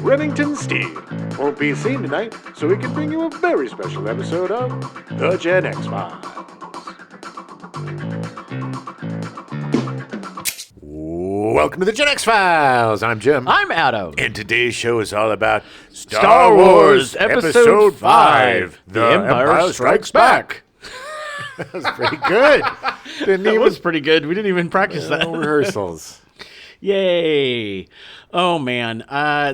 Remington Steele, won't be seen tonight, so we can bring you a very special episode of The Gen X Files. Welcome to The Gen X Files. I'm Jim. I'm Adam. And today's show is all about Star Wars Episode 5, The Empire Strikes Back. That was pretty good. That was pretty good. We didn't even practice that. No rehearsals. Yay. Oh, man.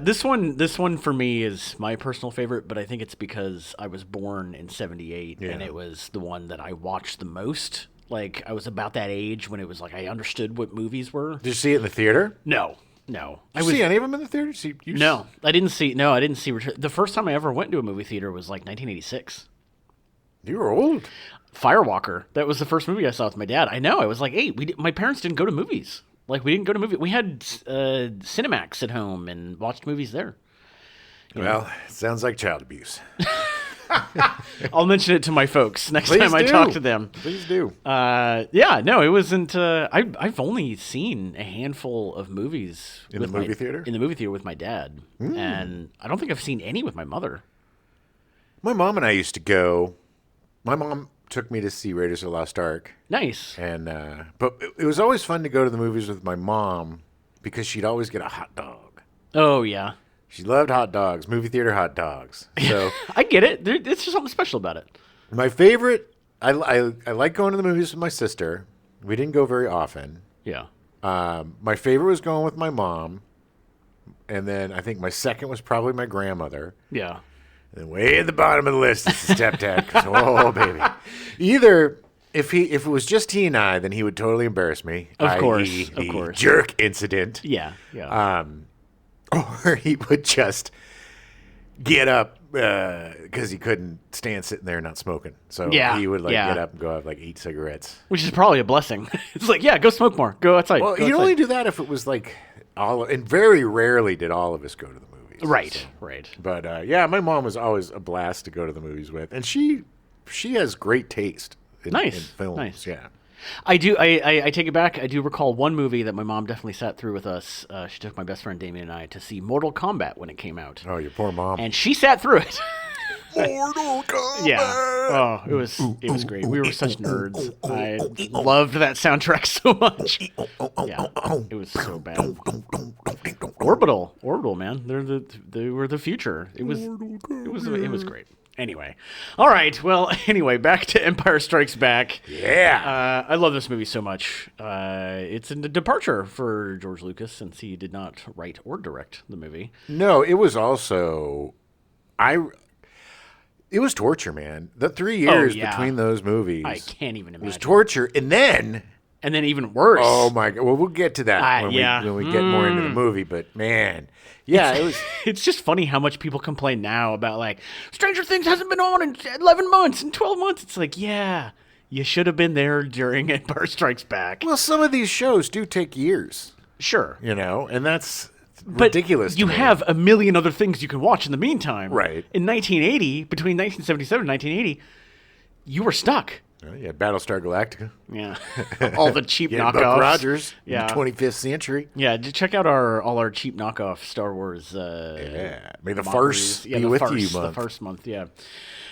This one for me is my personal favorite, but I think it's because I was born in 78, and it was the one that I watched the most. Like, I was about that age when it was like I understood what movies were. Did you see it in the theater? No. Did you see any of them in the theater? No, I didn't see. The first time I ever went to a movie theater was like 1986. You were old. Firewalker. That was the first movie I saw with my dad. I know. I was like 8. My parents didn't go to movies. Like, we didn't go to movies. We had Cinemax at home and watched movies there. Well, it sounds like child abuse. I'll mention it to my folks next time I talk to them. Please do. It wasn't. I've only seen a handful of movies in the movie theater. In the movie theater with my dad, and I don't think I've seen any with my mother. My mom and I used to go. My mom took me to see Raiders of the Lost Ark. Nice. And but it was always fun to go to the movies with my mom because she'd always get a hot dog. Oh yeah. She loved hot dogs, movie theater hot dogs. So I get it. It's just something special about it. My favorite, I like going to the movies with my sister. We didn't go very often. Yeah. My favorite was going with my mom, and then I think my second was probably my grandmother. Yeah. And then way at the bottom of the list is the stepdad. 'Cause, oh baby, either if it was just he and I, then he would totally embarrass me. Of course. The jerk incident. Yeah. Or he would just get up because he couldn't stand sitting there not smoking. So he would get up and go have 8 cigarettes. Which is probably a blessing. It's like, go smoke more. Go outside. Well, you'd only do that if it was and very rarely did all of us go to the movies. Right, so. right. But my mom was always a blast to go to the movies with. And she has great taste in films. Nice. Yeah. I do. I take it back. I do recall one movie that my mom definitely sat through with us. She took my best friend Damien and I to see Mortal Kombat when it came out. Oh, your poor mom. And she sat through it. Mortal Kombat. Yeah. Oh, it was great. We were such nerds. I loved that soundtrack so much. Yeah, it was so bad. Orbital, man. They were the future. It was great. Anyway. All right. Well, back to Empire Strikes Back. Yeah. I love this movie so much. It's a departure for George Lucas since he did not write or direct the movie. No, it was also... It was torture, man. The 3 years between those movies. I can't even imagine. It was torture. And then even worse. Oh, my God. Well, we'll get to that when we get more into the movie. But, man... Yeah, it was. It's just funny how much people complain now about Stranger Things hasn't been on in 11 months and 12 months. It's like, yeah, you should have been there during Empire Strikes Back. Well, some of these shows do take years. Sure. And that's ridiculous. But you have a million other things you can watch in the meantime. Right. In 1980, between 1977 and 1980, you were stuck. Yeah, Battlestar Galactica. Yeah, all the cheap knockoffs. Buck Rogers. Yeah, in the 25th century. Yeah, check out all our cheap knockoff Star Wars. May the farce be with you, month. The farce month. Yeah.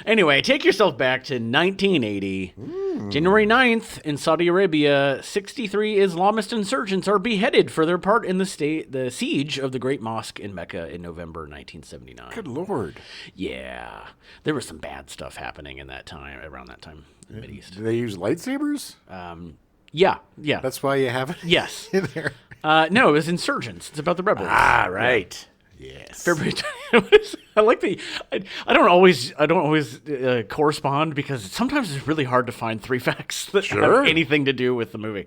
Anyway, take yourself back to 1980, January 9th in Saudi Arabia. 63 Islamist insurgents are beheaded for their part in the siege of the Great Mosque in Mecca in November 1979. Good Lord. Yeah, there was some bad stuff happening around that time. In the Mideast. Do they use lightsabers? Yeah. That's why you have it. Yes. In there. No, it was insurgents. It's about the rebels. Ah, right. Yeah. Yes. February. I like the. I don't always correspond because sometimes it's really hard to find 3 facts that have anything to do with the movie.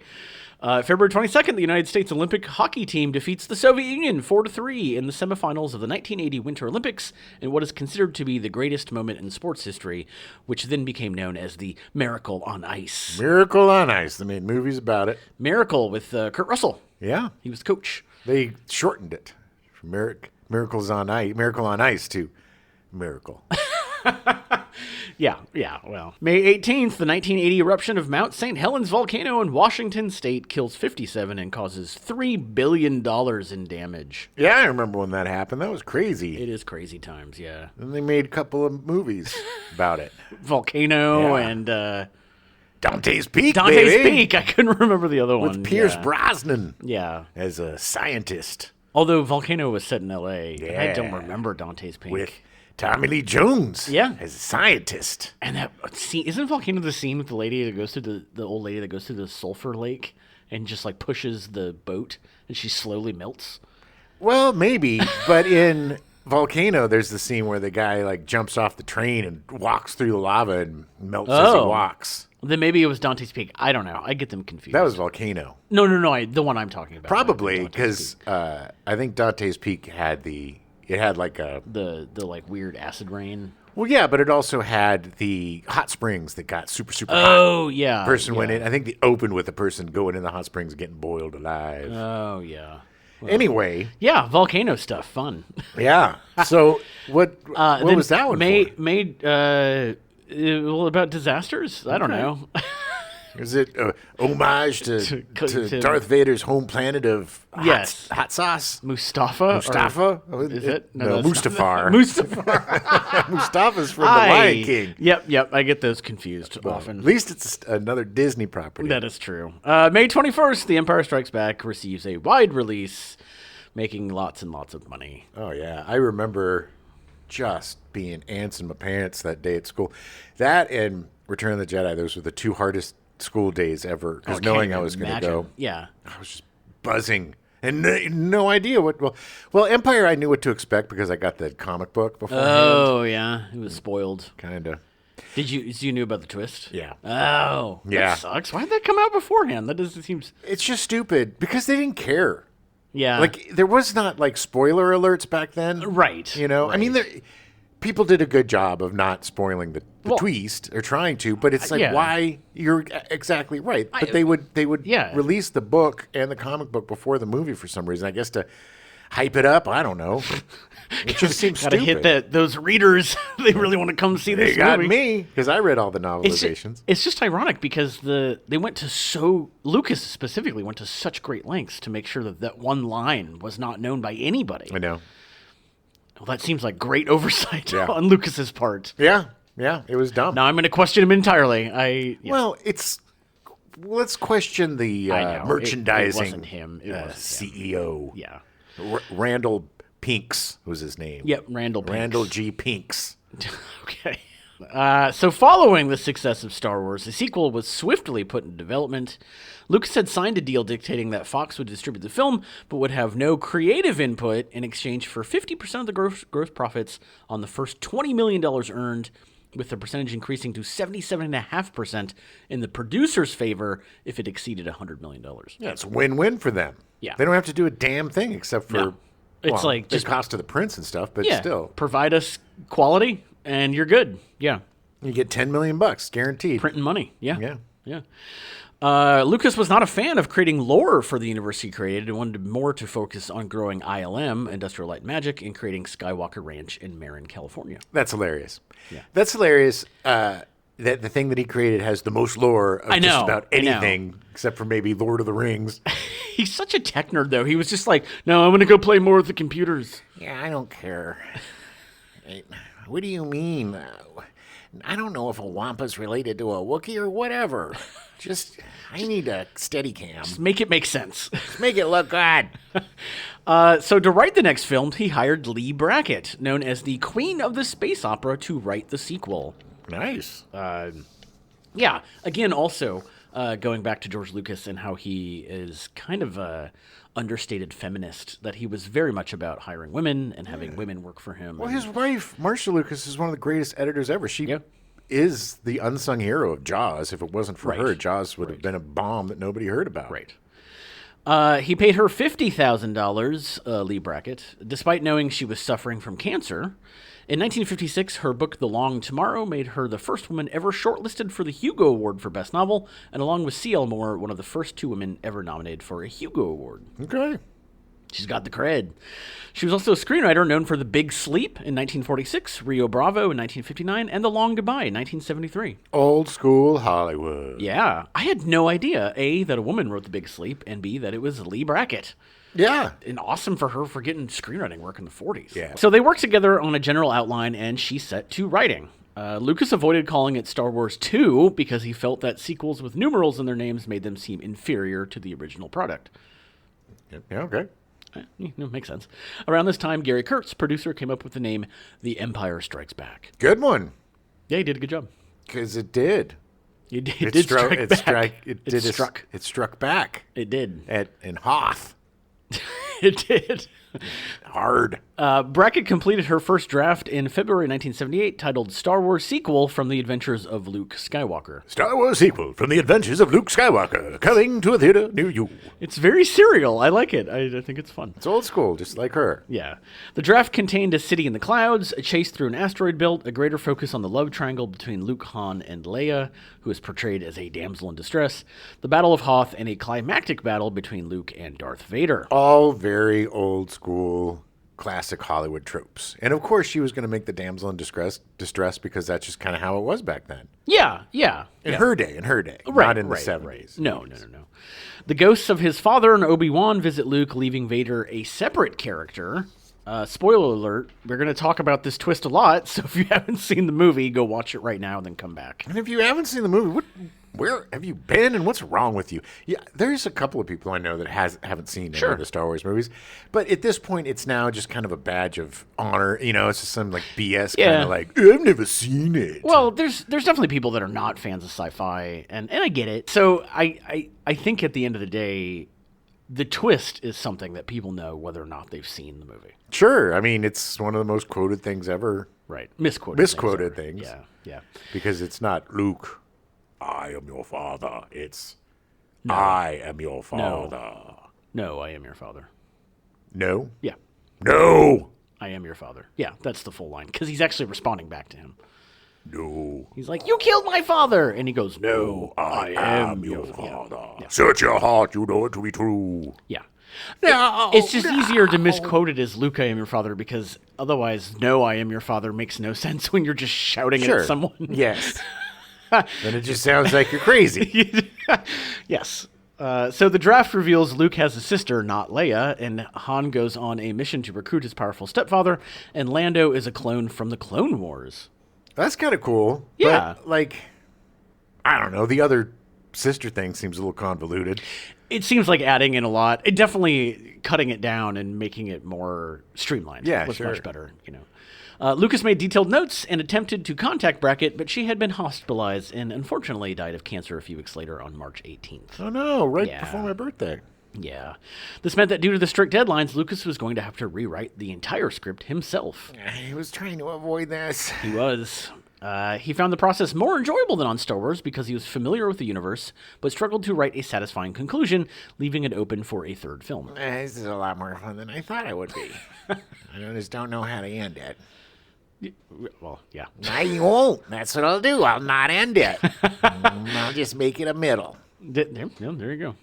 February 22nd, the United States Olympic hockey team defeats the Soviet Union 4-3 in the semifinals of the 1980 Winter Olympics in what is considered to be the greatest moment in sports history, which then became known as the Miracle on Ice. Miracle on Ice. They made movies about it. Miracle with Kurt Russell. Yeah. He was the coach. They shortened it from Miracle on Ice to Miracle. Yeah, well. May 18th, the 1980 eruption of Mount St. Helens volcano in Washington state kills 57 and causes $3 billion in damage. Yeah, I remember when that happened. That was crazy. It is crazy times, yeah. And they made a couple of movies about it. Volcano and... Dante's Peak, Dante's Peak. I couldn't remember the other one. With Pierce Brosnan. Yeah. As a scientist. Although Volcano was set in L.A. Yeah. I don't remember Dante's Peak. With Tommy Lee Jones. Yeah. As a scientist. And that scene, isn't Volcano the scene with the lady that goes through the old lady that goes through the sulfur lake and just like pushes the boat and she slowly melts? Well, maybe. But in Volcano, there's the scene where the guy like jumps off the train and walks through the lava and melts as he walks. Then maybe it was Dante's Peak. I don't know. I get them confused. That was Volcano. No. The one I'm talking about. Probably because I think Dante's Peak had the like weird acid rain. Well, yeah, but it also had the hot springs that got super hot. Oh, yeah. Person went in. I think they opened with a person going in the hot springs getting boiled alive. Oh, yeah. Well, anyway. Yeah, volcano stuff. Fun. Yeah. So what was that one for? About disasters? I don't know. Is it homage to Darth Vader's home planet of hot sauce? Mustafa? Is it? No, Mustafar. Mustafar. Mustafa's from The Lion King. Yep. I get those confused often. At least it's another Disney property. That is true. May 21st, The Empire Strikes Back receives a wide release, making lots and lots of money. Oh, yeah. I remember just being ants in my pants that day at school. That and Return of the Jedi, those were the two hardest school days ever, because knowing I was going to go. Yeah. I was just buzzing and no idea what. Well, Empire, I knew what to expect because I got the comic book beforehand. Oh, yeah. It was spoiled. Kind of. You knew about the twist? Yeah. Oh. Yeah. That sucks. Why did that come out beforehand? That doesn't seem. It's just stupid because they didn't care. Yeah. Like, there was not, like, spoiler alerts back then. Right. You know? Right. I mean, people did a good job of not spoiling the twist, or trying to, but it's like, why? You're exactly right. But they would release the book and the comic book before the movie for some reason, I guess to hype it up. I don't know. It just seems stupid. Gotta hit those readers. They really want to come see this movie. They got me, because I read all the novelizations. It's just ironic because Lucas specifically went to such great lengths to make sure that one line was not known by anybody. I know. Well, that seems like great oversight on Lucas's part. Yeah, it was dumb. Now I'm going to question him entirely. Well, let's question the merchandising. It wasn't him. It was CEO. Yeah. Randall Pinks was his name. Yep, Randall Pinks. Randall G. Pinks. Okay. So following the success of Star Wars, a sequel was swiftly put in development. Lucas had signed a deal dictating that Fox would distribute the film, but would have no creative input in exchange for 50% of the gross profits on the first $20 million earned, with the percentage increasing to 77.5% in the producer's favor if it exceeded $100 million. Yeah, it's a win-win for them. Yeah. They don't have to do a damn thing except for it's like just cost of the prints and stuff, but still. Provide us quality and you're good. Yeah. You get $10 million guaranteed. Printing money. Yeah. Yeah. Lucas was not a fan of creating lore for the universe he created and wanted more to focus on growing ILM, Industrial Light and Magic, and creating Skywalker Ranch in Marin, California. That's hilarious. Yeah. That's hilarious that the thing that he created has the most lore of just about anything, except for maybe Lord of the Rings. He's such a tech nerd, though. He was just like, no, I'm going to go play more with the computers. Yeah, I don't care. What do you mean? I don't know if a Wampa's related to a Wookiee or whatever. Just, I need a steady cam. Just make it make sense. Just make it look good. So to write the next film, he hired Lee Brackett, known as the Queen of the Space Opera, to write the sequel. Nice. Yeah. Again, also going back to George Lucas and how he is kind of a understated feminist, that he was very much about hiring women and having women work for him. Well, his wife, Marcia Lucas, is one of the greatest editors ever. She is the unsung hero of Jaws. If it wasn't for her, Jaws would have been a bomb that nobody heard about. Right. He paid her $50,000, Lee Brackett, despite knowing she was suffering from cancer. In 1956, her book The Long Tomorrow made her the first woman ever shortlisted for the Hugo Award for Best Novel, and along with C.L. Moore, one of the first two women ever nominated for a Hugo Award. Okay. She's got the cred. She was also a screenwriter known for The Big Sleep in 1946, Rio Bravo in 1959, and The Long Goodbye in 1973. Old school Hollywood. Yeah. I had no idea, A, that a woman wrote The Big Sleep, and B, that it was Lee Brackett. Yeah. And awesome for her for getting screenwriting work in the 40s. Yeah. So they worked together on a general outline, and she set to writing. Lucas avoided calling it Star Wars 2 because he felt that sequels with numerals in their names made them seem inferior to the original product. Yeah, okay. Makes sense. Around this time, Gary Kurtz, producer, came up with the name The Empire Strikes Back. Good one. Yeah, he did a good job. Because it did. It did strike back. It struck back. It did. In Hoth. It did. Hard. Brackett completed her first draft in February 1978, titled Star Wars Sequel from the Adventures of Luke Skywalker. Star Wars Sequel from the Adventures of Luke Skywalker, coming to a theater near you. It's very serial. I like it. I think it's fun. It's old school, just like her. Yeah. The draft contained a city in the clouds, a chase through an asteroid belt, a greater focus on the love triangle between Luke, Han, and Leia, who is portrayed as a damsel in distress, the Battle of Hoth, and a climactic battle between Luke and Darth Vader. All very old school, classic Hollywood tropes. And of course, she was going to make the damsel in distress because that's just kind of how it was back then. Yeah. In her day. Right, not in the 70s. Right. No. The ghosts of his father and Obi-Wan visit Luke, leaving Vader a separate character. Spoiler alert, we're going to talk about this twist a lot, so if you haven't seen the movie, go watch it right now and then come back. And if you haven't seen the movie, where have you been and what's wrong with you? Yeah, there's a couple of people I know that haven't seen any of the Star Wars movies, but at this point, it's now just kind of a badge of honor. You know, it's just some like BS kind of like, I've never seen it. Well, there's definitely people that are not fans of sci-fi, and I get it. So I think at the end of the day, the twist is something that people know whether or not they've seen the movie. Sure. I mean, it's one of the most quoted things ever. Right. Misquoted things. Yeah. Because it's not Luke, I am your father. It's I am your father. No, I am your father. No? Yeah. No! I am your father. Yeah, that's the full line. Because he's actually responding back to him. No. He's like, you killed my father! And he goes, no, I am your father. Yeah. Search your heart, you know it to be true. Yeah. It's just easier to misquote it as Luke, I am your father, because otherwise, no, I am your father makes no sense when you're just shouting it at someone. Yes. Then it just sounds like you're crazy. Yes. So the draft reveals Luke has a sister, not Leia, and Han goes on a mission to recruit his powerful stepfather, and Lando is a clone from the Clone Wars. That's kind of cool. Yeah. But, I don't know. The other sister thing seems a little convoluted. It seems like adding in a lot. It definitely cutting it down and making it more streamlined. Yeah, was sure. much better, Lucas made detailed notes and attempted to contact Brackett, but she had been hospitalized and unfortunately died of cancer a few weeks later on March 18th. Oh, no. Right before my birthday. Yeah. This meant that due to the strict deadlines, Lucas was going to have to rewrite the entire script himself. He was trying to avoid this. He was. He found the process more enjoyable than on Star Wars because he was familiar with the universe, but struggled to write a satisfying conclusion, leaving it open for a third film. This is a lot more fun than I thought it would be. I just don't know how to end it. Well, yeah. I won't. That's what I'll do. I'll not end it. I'll just make it a middle. There you go.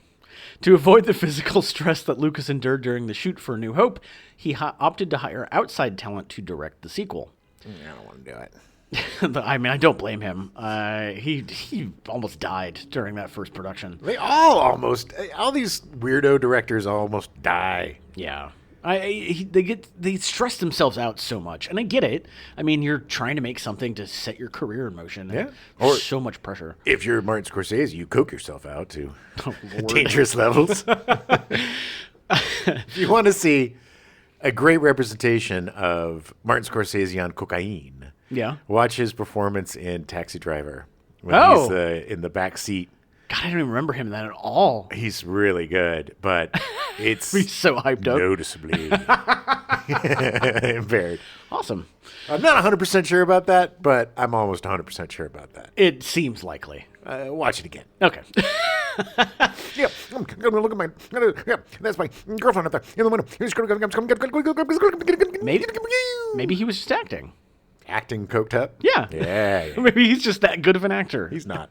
To avoid the physical stress that Lucas endured during the shoot for A New Hope, he opted to hire outside talent to direct the sequel. I don't want to do it. I mean, I don't blame him. He almost died during that first production. They all these weirdo directors almost die. Yeah. They stress themselves out so much, and I get it. I mean, you're trying to make something to set your career in motion. Yeah, or so much pressure. If you're Martin Scorsese, you coke yourself out to dangerous levels. If you want to see a great representation of Martin Scorsese on cocaine, watch his performance in Taxi Driver when he's in the back seat. God, I don't even remember him in that at all. He's really good, but it's he's so hyped up. Noticeably impaired. Awesome. I'm not 100% sure about that, but I'm almost 100% sure about that. It seems likely. Watch it again. Okay. Yeah, I'm gonna look at my. Yeah, that's my girlfriend up there in the window. Maybe he was just acting. Acting coked up? Yeah. Yeah. Maybe he's just that good of an actor. He's not.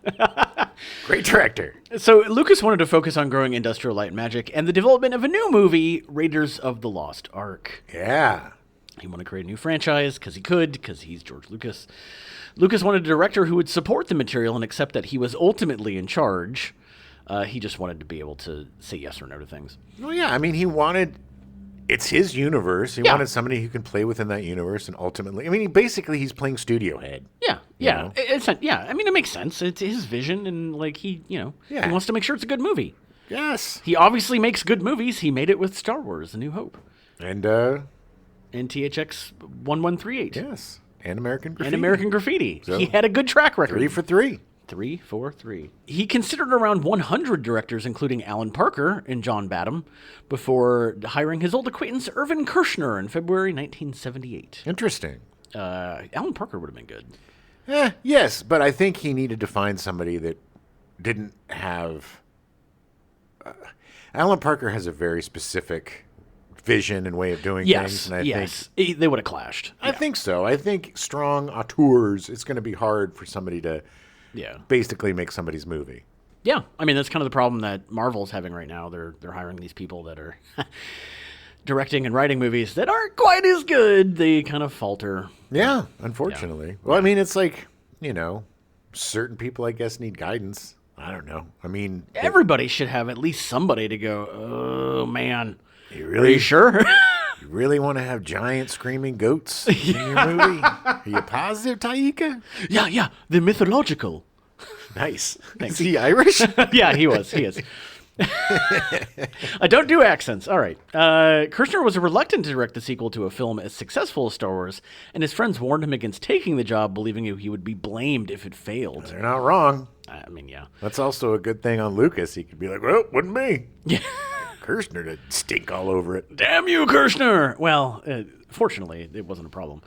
Great director. So Lucas wanted to focus on growing industrial light and magic and the development of a new movie, Raiders of the Lost Ark. Yeah. He wanted to create a new franchise because he could, because he's George Lucas. Lucas wanted a director who would support the material and accept that he was ultimately in charge. He just wanted to be able to say yes or no to things. Well, yeah. I mean, it's his universe. He wanted somebody who can play within that universe and ultimately, I mean, he's playing studio head. Yeah. Yeah. I mean, it makes sense. It's his vision and like he wants to make sure it's a good movie. Yes. He obviously makes good movies. He made it with Star Wars: A New Hope. And THX 1138. Yes. And American Graffiti. So, he had a good track record. 3 for 3. 3 for 3. He considered around 100 directors, including Alan Parker and John Badham, before hiring his old acquaintance Irvin Kershner in February 1978. Interesting. Alan Parker would have been good. Yes, but I think he needed to find somebody that didn't have... Alan Parker has a very specific vision and way of doing things. And I think they would have clashed. I think so. I think strong auteurs, it's going to be hard for somebody to basically make somebody's movie. Yeah. I mean, that's kind of the problem that Marvel's having right now. They're hiring these people that are directing and writing movies that aren't quite as good. They kind of falter. Yeah, unfortunately. Yeah. Well, I mean, it's like, certain people, I guess, need guidance. I don't know. I mean... Everybody should have at least somebody to go, oh, man. Are you sure? You really want to have giant screaming goats in your movie? Are you positive, Taika? Yeah. The mythological. Nice. Thanks. Is he Irish? Yeah, he was. He is. I don't do accents. All right. Kershner was reluctant to direct the sequel to a film as successful as Star Wars, and his friends warned him against taking the job, believing he would be blamed if it failed. They're not wrong. I mean, yeah. That's also a good thing on Lucas. He could be like, well, wouldn't me. Yeah. Kershner to stink all over it. Damn you, Kershner! Well, fortunately, it wasn't a problem.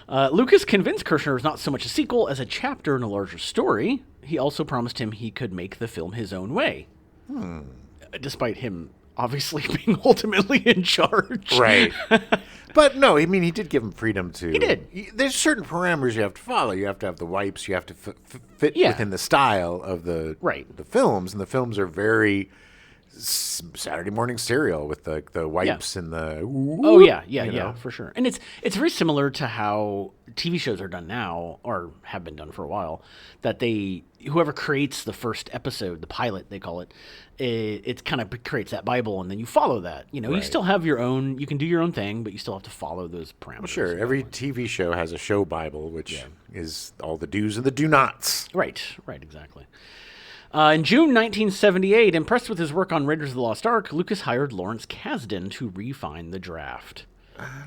Lucas convinced Kershner it was not so much a sequel as a chapter in a larger story. He also promised him he could make the film his own way. Despite him obviously being ultimately in charge. Right. But no, I mean, he did give him freedom to... He did. There's certain parameters you have to follow. You have to have the wipes. You have to fit within the style of the films. And the films are very... Saturday morning cereal with the wipes and the for sure. And it's very similar to how TV shows are done now, or have been done for a while, that whoever creates the first episode, the pilot they call it, it kind of creates that Bible, and then you follow that. You still have your own, you can do your own thing, but you still have to follow those parameters. Well, sure, every TV show has a show Bible, which is all the do's and the do nots. Right, exactly. In June 1978, impressed with his work on Raiders of the Lost Ark, Lucas hired Lawrence Kasdan to refine the draft.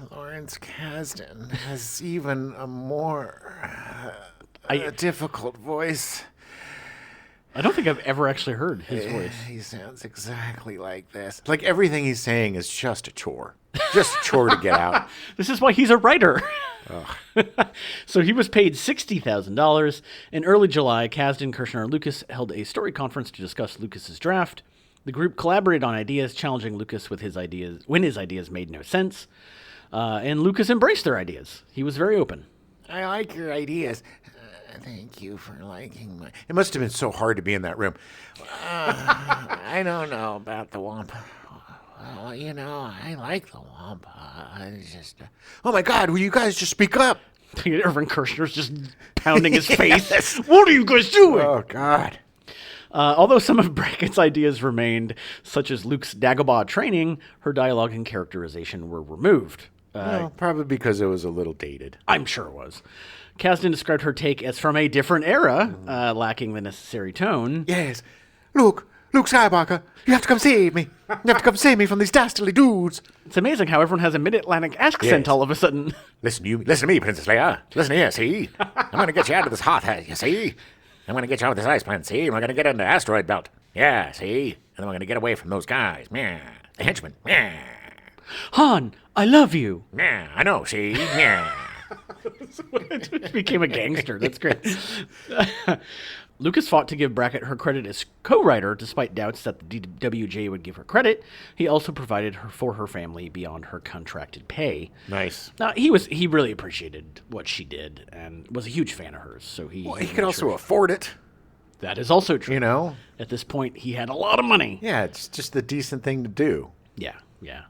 Lawrence Kasdan has even a more difficult voice. I don't think I've ever actually heard his voice. He sounds exactly like this. Like everything he's saying is just a chore. Just a chore to get out. This is why he's a writer. So he was paid $60,000. In early July, Kasdan, Kershner, and Lucas held a story conference to discuss Lucas's draft. The group collaborated on ideas, challenging Lucas with his ideas when his ideas made no sense. And Lucas embraced their ideas. He was very open. I like your ideas. Thank you for liking my... It must have been so hard to be in that room. I don't know about the Wampa. Well, I like the Wampa. It's just... Oh, my God, will you guys just speak up? Irvin Kershner's just pounding his face. Yes. What are you guys doing? Oh, God. Although some of Brackett's ideas remained, such as Luke's Dagobah training, her dialogue and characterization were removed. Probably because it was a little dated. I'm sure it was. Kasdan described her take as from a different era, lacking the necessary tone. Yes. Luke Skywalker, you have to come save me. You have to come save me from these dastardly dudes. It's amazing how everyone has a mid-Atlantic accent all of a sudden. Listen to me, Princess Leia. Listen here, see? I'm going to get you out of this hot hat, you see? I'm going to get you out of this ice planet, see? We're going to get into the asteroid belt. Yeah, see? And then we're going to get away from those guys. Yeah. The henchmen. Yeah. Han, I love you. Yeah, I know, see? Yeah. Became a gangster. That's great. Lucas fought to give Brackett her credit as co-writer, despite doubts that the DWJ would give her credit. He also provided for her family beyond her contracted pay. Nice. He really appreciated what she did and was a huge fan of hers. So he could also afford it. That is also true. You know? At this point, he had a lot of money. Yeah, it's just the decent thing to do. Yeah, yeah.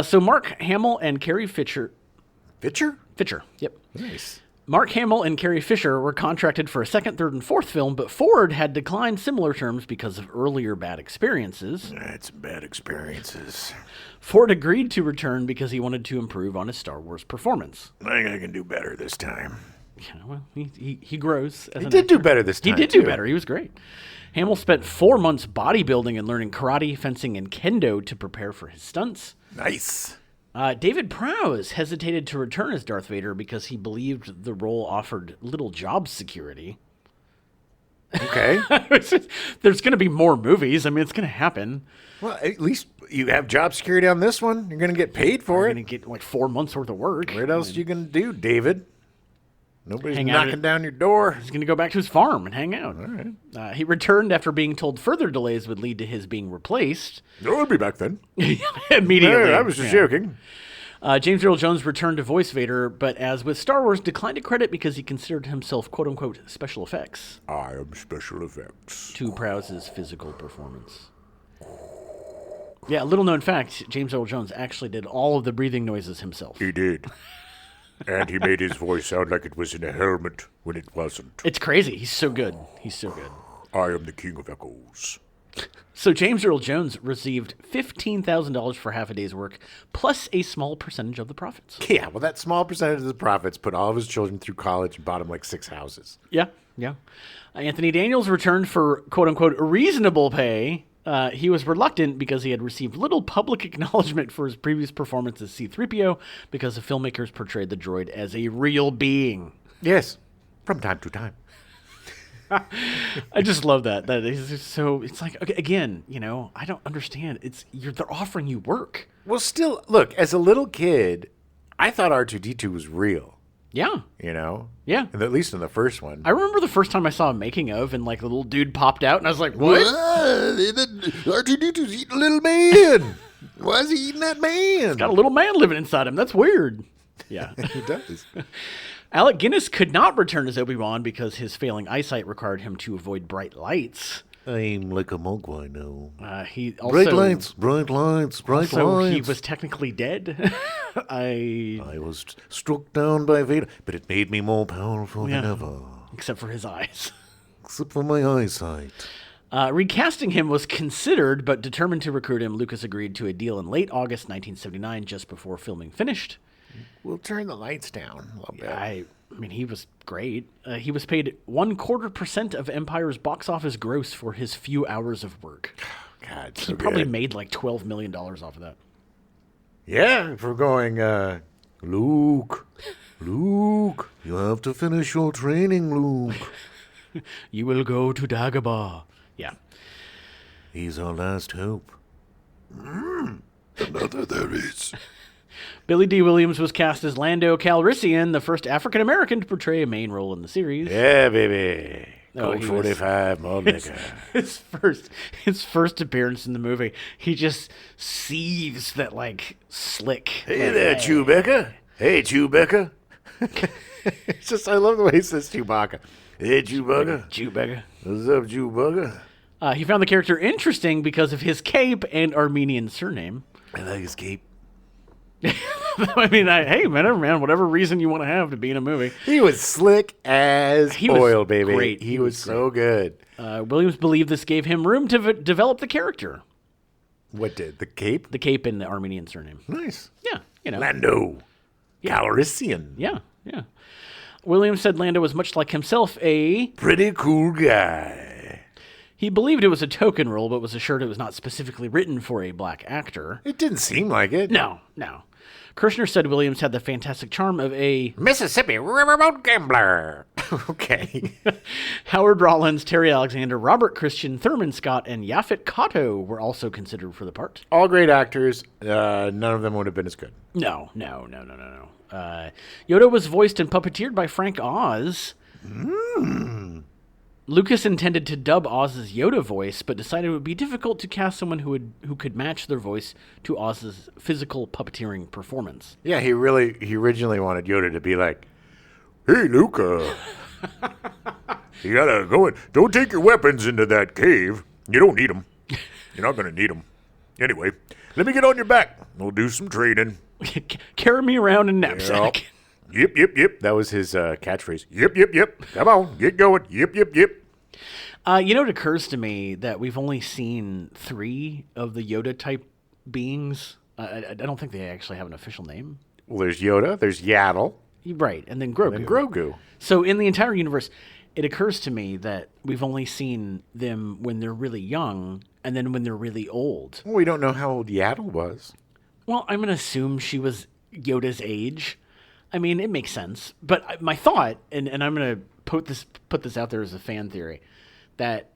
So Mark Hamill and Carrie Fisher... Fisher, yep. Nice. Mark Hamill and Carrie Fisher were contracted for a second, third, and fourth film, but Ford had declined similar terms because of earlier bad experiences. That's bad experiences. Ford agreed to return because he wanted to improve on his Star Wars performance. I think I can do better this time. Yeah, well, he grows. He did do better this time. He did do better. He was great. Hamill spent 4 months bodybuilding and learning karate, fencing, and kendo to prepare for his stunts. Nice. David Prowse hesitated to return as Darth Vader because he believed the role offered little job security. Okay. There's going to be more movies. I mean, it's going to happen. Well, at least you have job security on this one. You're going to get paid for it. You're going to get like 4 months worth of work. What else are you going to do, David? Nobody's knocking down your door. He's going to go back to his farm and hang out. All right. He returned after being told further delays would lead to his being replaced. No, I'll be back then. Immediately. I was just joking. James Earl Jones returned to voice Vader, but as with Star Wars, declined to credit because he considered himself quote-unquote special effects. I am special effects. To Prowse's physical performance. Yeah, little known fact, James Earl Jones actually did all of the breathing noises himself. He did. And he made his voice sound like it was in a helmet when it wasn't. It's crazy. He's so good. He's so good. I am the king of echoes. So James Earl Jones received $15,000 for half a day's work, plus a small percentage of the profits. Yeah, well, that small percentage of the profits put all of his children through college and bought him like 6 houses. Yeah. Anthony Daniels returned for quote-unquote reasonable pay. He was reluctant because he had received little public acknowledgement for his previous performance as C-3PO because the filmmakers portrayed the droid as a real being. Yes, from time to time. I just love that. That is just so. It's like, okay, again, I don't understand. They're offering you work. Well, still, look, as a little kid, I thought R2-D2 was real. Yeah. Yeah. And at least in the first one. I remember the first time I saw a making of, and like the little dude popped out, and I was like, what? R2-D2's eating a little man. Why is he eating that man? He's got a little man living inside him. That's weird. Yeah. He does. Alec Guinness could not return as Obi-Wan because his failing eyesight required him to avoid bright lights. I'm like a mogwai now. He also, bright lights. He was technically dead. I was struck down by Vader, but it made me more powerful than ever. Except for his eyes. Except for my eyesight. Recasting him was considered, but determined to recruit him, Lucas agreed to a deal in late August 1979, just before filming finished. We'll turn the lights down a little bit. I mean, he was great. He was paid 0.25% of Empire's box office gross for his few hours of work. God, he probably made like $12 million off of that. Yeah, if we're going, Luke, you have to finish your training, Luke. You will go to Dagobah. Yeah. He's our last hope. Another there is. Billy D. Williams was cast as Lando Calrissian, the first African-American to portray a main role in the series. Yeah, baby. Code 45, Mulligan. His first appearance in the movie, he just sees that, like, slick. Hey there, Chewbacca. Hey, Chewbacca. It's just, I love the way he says Chewbacca. Hey, Chewbacca. Chewbacca. What's up, Chewbacca? He found the character interesting because of his cape and Armenian surname. I like his cape. I mean, hey, man, whatever reason you want to have to be in a movie. He was slick as oil, baby. Great. He was so good. Williams believed this gave him room to develop the character. What did? The cape? The cape and the Armenian surname. Nice. Yeah, Lando. Calrissian. Yeah. Williams said Lando was much like himself, a pretty cool guy. He believed it was a token role, but was assured it was not specifically written for a black actor. It didn't seem like it. No. Kirshner said Williams had the fantastic charm of a Mississippi riverboat gambler. Okay. Howard Rollins, Terry Alexander, Robert Christian, Thurman Scott, and Yaphet Kotto were also considered for the part. All great actors. None of them would have been as good. No. Yoda was voiced and puppeteered by Frank Oz. Lucas intended to dub Oz's Yoda voice, but decided it would be difficult to cast someone who could match their voice to Oz's physical puppeteering performance. Yeah, he originally wanted Yoda to be like, "Hey, Luca, You gotta go in. Don't take your weapons into that cave. You don't need them. You're not gonna need them. Anyway, let me get on your back. We'll do some training. Carry me around in a knapsack. Yep. That was his catchphrase. Yep. Come on, get going. Yep. It occurs to me that we've only seen 3 of the Yoda-type beings. I don't think they actually have an official name. Well, there's Yoda, there's Yaddle. Right, and then Grogu. So in the entire universe, it occurs to me that we've only seen them when they're really young and then when they're really old. Well, we don't know how old Yaddle was. Well, I'm going to assume she was Yoda's age. I mean, it makes sense. But my thought, and I'm going to put this out there as a fan theory, that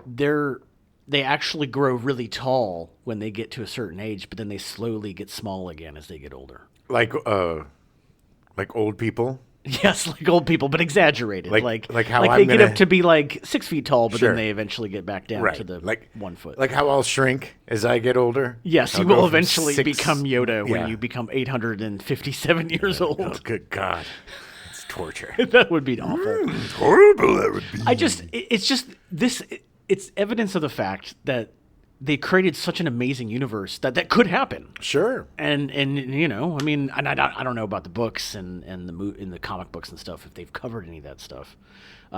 they actually grow really tall when they get to a certain age, but then they slowly get small again as they get older. Like old people? Yes, like old people, but exaggerated. Like how they get up to be like 6 feet tall, but then they eventually get back down to the 1 foot. Like how I'll shrink as I get older? Yes, you will eventually become Yoda when you become 857 years old. Oh, good God. It's torture. That would be awful. It's horrible, that would be. It's evidence of the fact that they created such an amazing universe that could happen. Sure. And I mean, I don't know about the books and the comic books and stuff, if they've covered any of that stuff,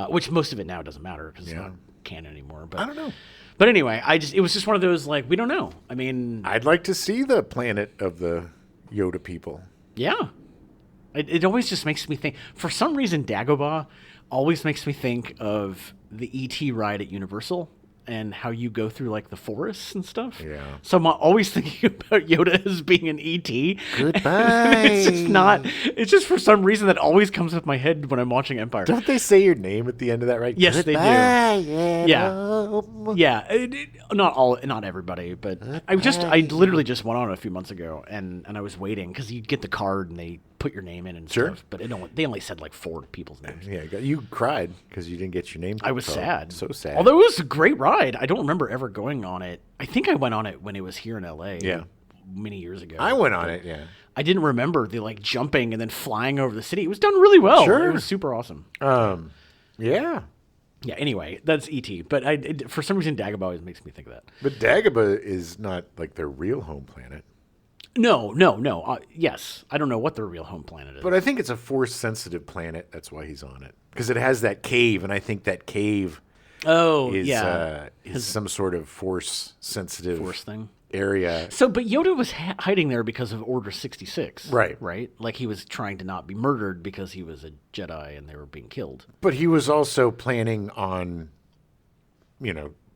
which most of it now doesn't matter because it's not canon anymore. But I don't know. But anyway, it was just one of those, like, we don't know. I mean, I'd like to see the planet of the Yoda people. Yeah. It always just makes me think, for some reason, Dagobah always makes me think of the E.T. ride at Universal and how you go through like the forests and stuff. Yeah. So I'm always thinking about Yoda as being an E.T. Goodbye. It's just for some reason that always comes up my head when I'm watching Empire. Don't they say your name at the end of that, right? Yes, Goodbye, they do. Yaddle. Yeah. Not everybody, but I literally just went on a few months ago and I was waiting because you get the card and they put your name in and stuff, but they only said like 4 people's names. Yeah, you cried because you didn't get your name. I was sad. So sad. Although it was a great ride. I don't remember ever going on it. I think I went on it when it was here in LA. Yeah. Many years ago. I went on it, yeah. I didn't remember the like jumping and then flying over the city. It was done really well. Sure. It was super awesome. Yeah. Yeah, anyway, that's E.T. But for some reason, Dagobah always makes me think of that. But Dagobah is not like their real home planet. No. Yes. I don't know what their real home planet is. But I think it's a force-sensitive planet. That's why he's on it. Because it has that cave, and I think that cave is some sort of force-sensitive thing. Area. So, but Yoda was hiding there because of Order 66. Right. Right? Like he was trying to not be murdered because he was a Jedi and they were being killed. But he was also planning on,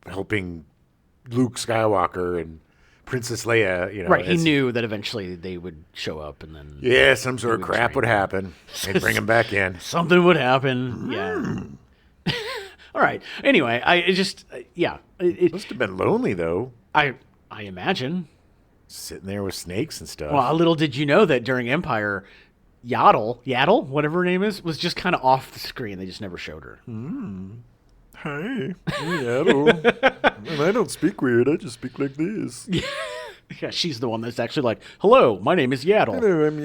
helping Luke Skywalker and Princess Leia, Right, he knew that eventually they would show up and then... Yeah, some sort of crap would happen. They'd bring him back in. Something would happen, yeah. All right, anyway, It must have been lonely, though. I imagine. Sitting there with snakes and stuff. Well, little did you know that during Empire, Yaddle, whatever her name is, was just kind of off the screen. They just never showed her. Hi, Yaddle. And I don't speak weird. I just speak like this. Yeah, she's the one that's actually like, hello, my name is Yaddle. Hello, I'm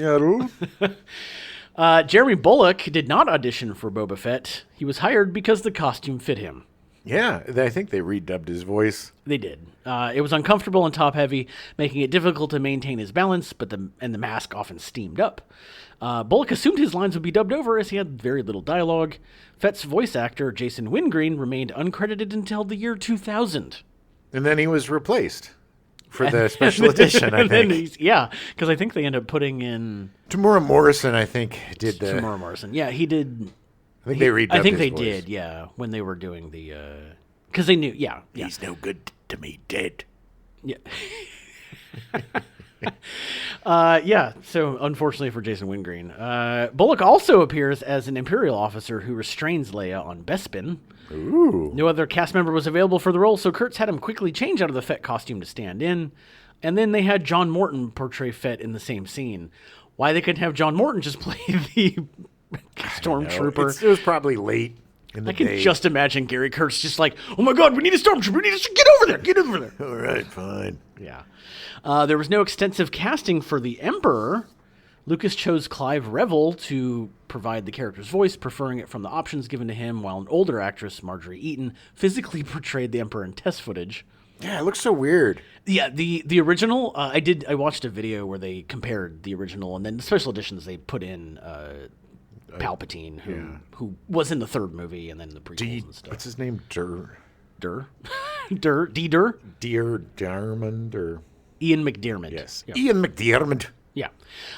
Yaddle. Jeremy Bullock did not audition for Boba Fett. He was hired because the costume fit him. Yeah, I think they redubbed his voice. They did. It was uncomfortable and top-heavy, making it difficult to maintain his balance, and the mask often steamed up. Bullock assumed his lines would be dubbed over as he had very little dialogue. Fett's voice actor, Jason Wingreen, remained uncredited until the year 2000. And then he was replaced for the special edition, I think. Because I think they ended up putting in... Tamora Morrison, I think, did the... Tamora Morrison. Yeah, he did... I think they redubbed I think his they voice. did, yeah, when they were doing the... Because they knew, yeah. He's no good to me, dead. Yeah. So unfortunately for Jason Wingreen. Bullock also appears as an Imperial officer who restrains Leia on Bespin. Ooh. No other cast member was available for the role, so Kurtz had him quickly change out of the Fett costume to stand in. And then they had John Morton portray Fett in the same scene. Why they couldn't have John Morton just play the stormtrooper? It was probably late in the I can day. just imagine Gary Kurtz just like, oh my God, we need a stormtrooper. We need to get over there. All right, fine. Yeah. There was no extensive casting for the Emperor, Lucas chose Clive Revill to provide the character's voice, preferring it from the options given to him, while an older actress, Marjorie Eaton, physically portrayed the Emperor in test footage. Yeah, it looks so weird. Yeah, the original, I watched a video where they compared the original, and then the special editions they put in Palpatine, who was in the third movie, and then the prequels and stuff. What's his name? Dear Diarmond, or Ian McDiarmid. Yes, yeah. Ian McDiarmid. Yeah,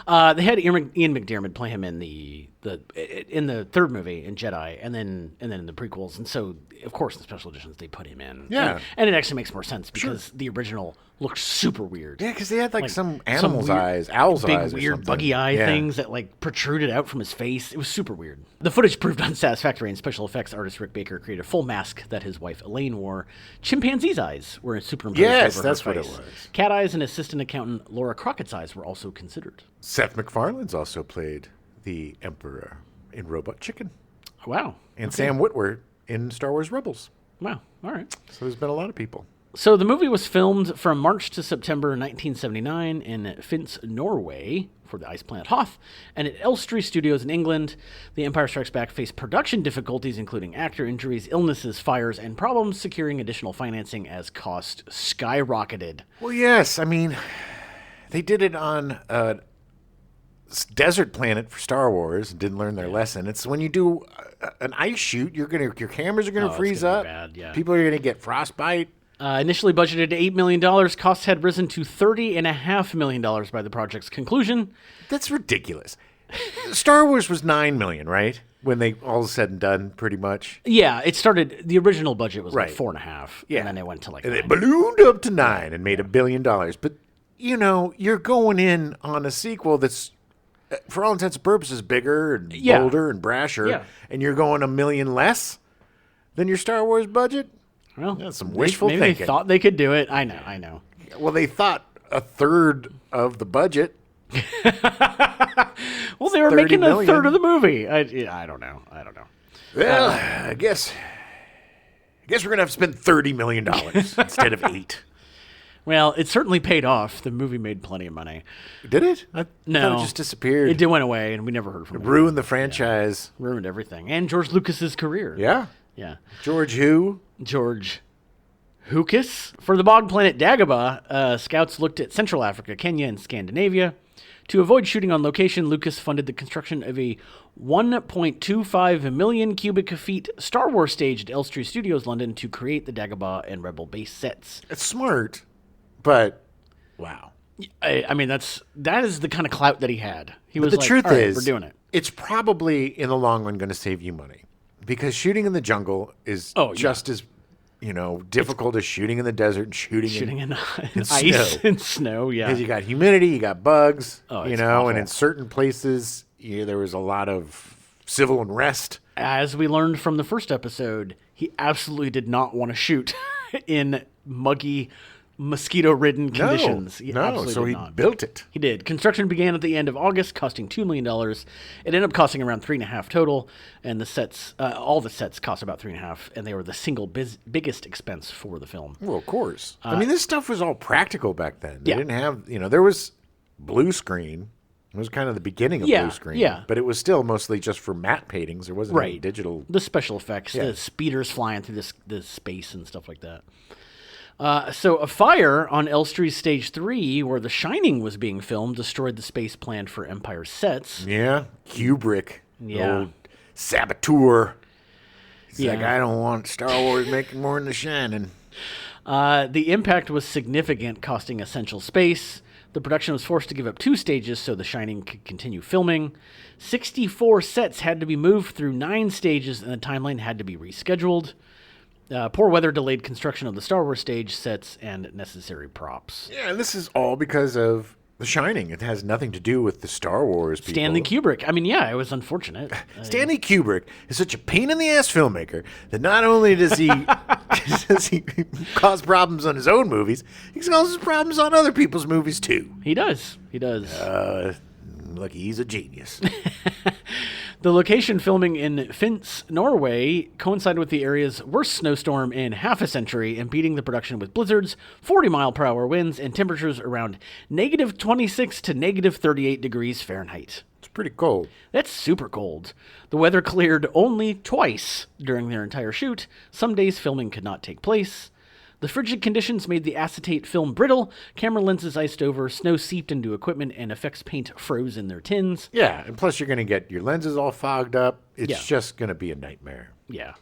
they had Ian McDiarmid play him in the third movie in Jedi, and then in the prequels, and so of course in the special editions they put him in. Yeah, and it actually makes more sense because the original looked super weird. Yeah, because they had like some animal's eyes, owl's big, eyes, weird buggy eye things that like protruded out from his face. It was super weird. The footage proved unsatisfactory, and special effects artist Rick Baker created a full mask that his wife Elaine wore. Chimpanzee's eyes were superimposed over her face. Yes, that's what it was. Cat eyes and assistant accountant Laura Crockett's eyes were also considered. Seth MacFarlane's also played the Emperor in Robot Chicken. Wow. And Sam Witwer in Star Wars Rebels. Wow. All right. So there's been a lot of people. So the movie was filmed from March to September 1979 in Finse, Norway, for the ice planet Hoth, and at Elstree Studios in England. The Empire Strikes Back faced production difficulties, including actor injuries, illnesses, fires, and problems securing additional financing as cost skyrocketed. Well, yes. I mean, they did it on a desert planet for Star Wars and didn't learn their lesson. It's when you do an ice shoot, your cameras are gonna freeze up. Bad, yeah. People are gonna get frostbite. Initially budgeted $8 million, costs had risen to $30.5 million by the project's conclusion. That's ridiculous. Star Wars was $9 million, right? When they all said and done, pretty much. Yeah, it started. The original budget was like $4.5, and then it went to like. And 9. it ballooned up to $9 and made $1 billion. But you're going in on a sequel that's, for all intents and purposes, bigger and bolder and brasher, and you're going $1 million less than your Star Wars budget. Well, that's some wishful maybe thinking. They thought they could do it. I know. Well, they thought a third of the budget. Well, they were making a third of the movie. I don't know. Well, I guess we're gonna have to spend $30 million instead of $8 million. Well, it certainly paid off. The movie made plenty of money. Did it? No, thought it just disappeared. It went away, and we never heard from it. Ruined the franchise. Yeah. Ruined everything, and George Lucas's career. Yeah. George who? George Lucas. For the bog planet Dagobah, scouts looked at Central Africa, Kenya, and Scandinavia. To avoid shooting on location, Lucas funded the construction of a 1.25 million cubic feet Star Wars stage at Elstree Studios, London, to create the Dagobah and Rebel base sets. It's smart, but wow. I mean, that is the kind of clout that he had. He was the like, truth all right, is, we're doing it. It's probably in the long run going to save you money because shooting in the jungle is just as difficult as shooting in the desert and shooting in ice and snow. Yeah, because you got humidity, you got bugs. Awful. And in certain places, there was a lot of civil unrest. As we learned from the first episode, he absolutely did not want to shoot in muggy, mosquito-ridden conditions. So he built it. He did. Construction began at the end of August, costing $2 million. It ended up costing around $3.5 million total, and the sets, all the sets, cost about $3.5 million, and they were the single biggest expense for the film. Well, of course. I mean, this stuff was all practical back then. They didn't have, there was blue screen. It was kind of the beginning of blue screen, but it was still mostly just for matte paintings. There wasn't any digital. The special effects, the speeders flying through the space and stuff like that. So a fire on Elstree Stage 3, where The Shining was being filmed, destroyed the space planned for Empire sets. Yeah, Kubrick, old saboteur. He's like, I don't want Star Wars making more than The Shining. The impact was significant, costing essential space. The production was forced to give up 2 stages so The Shining could continue filming. 64 sets had to be moved through 9 stages, and the timeline had to be rescheduled. Poor weather delayed construction of the Star Wars stage sets and necessary props. Yeah, and this is all because of The Shining. It has nothing to do with the Star Wars people. Stanley Kubrick. I mean, it was unfortunate. Stanley Kubrick is such a pain-in-the-ass filmmaker that not only does he cause problems on his own movies, he causes problems on other people's movies, too. He does. Look, he's a genius. The location filming in Finse, Norway, coincided with the area's worst snowstorm in half a century, impeding the production with blizzards, 40-mile-per-hour winds, and temperatures around -26 to -38 degrees Fahrenheit. It's pretty cold. That's super cold. The weather cleared only twice during their entire shoot. Some days filming could not take place. The frigid conditions made the acetate film brittle, camera lenses iced over, snow seeped into equipment, and effects paint froze in their tins. Yeah, and plus you're going to get your lenses all fogged up. It's just going to be a nightmare. Yeah.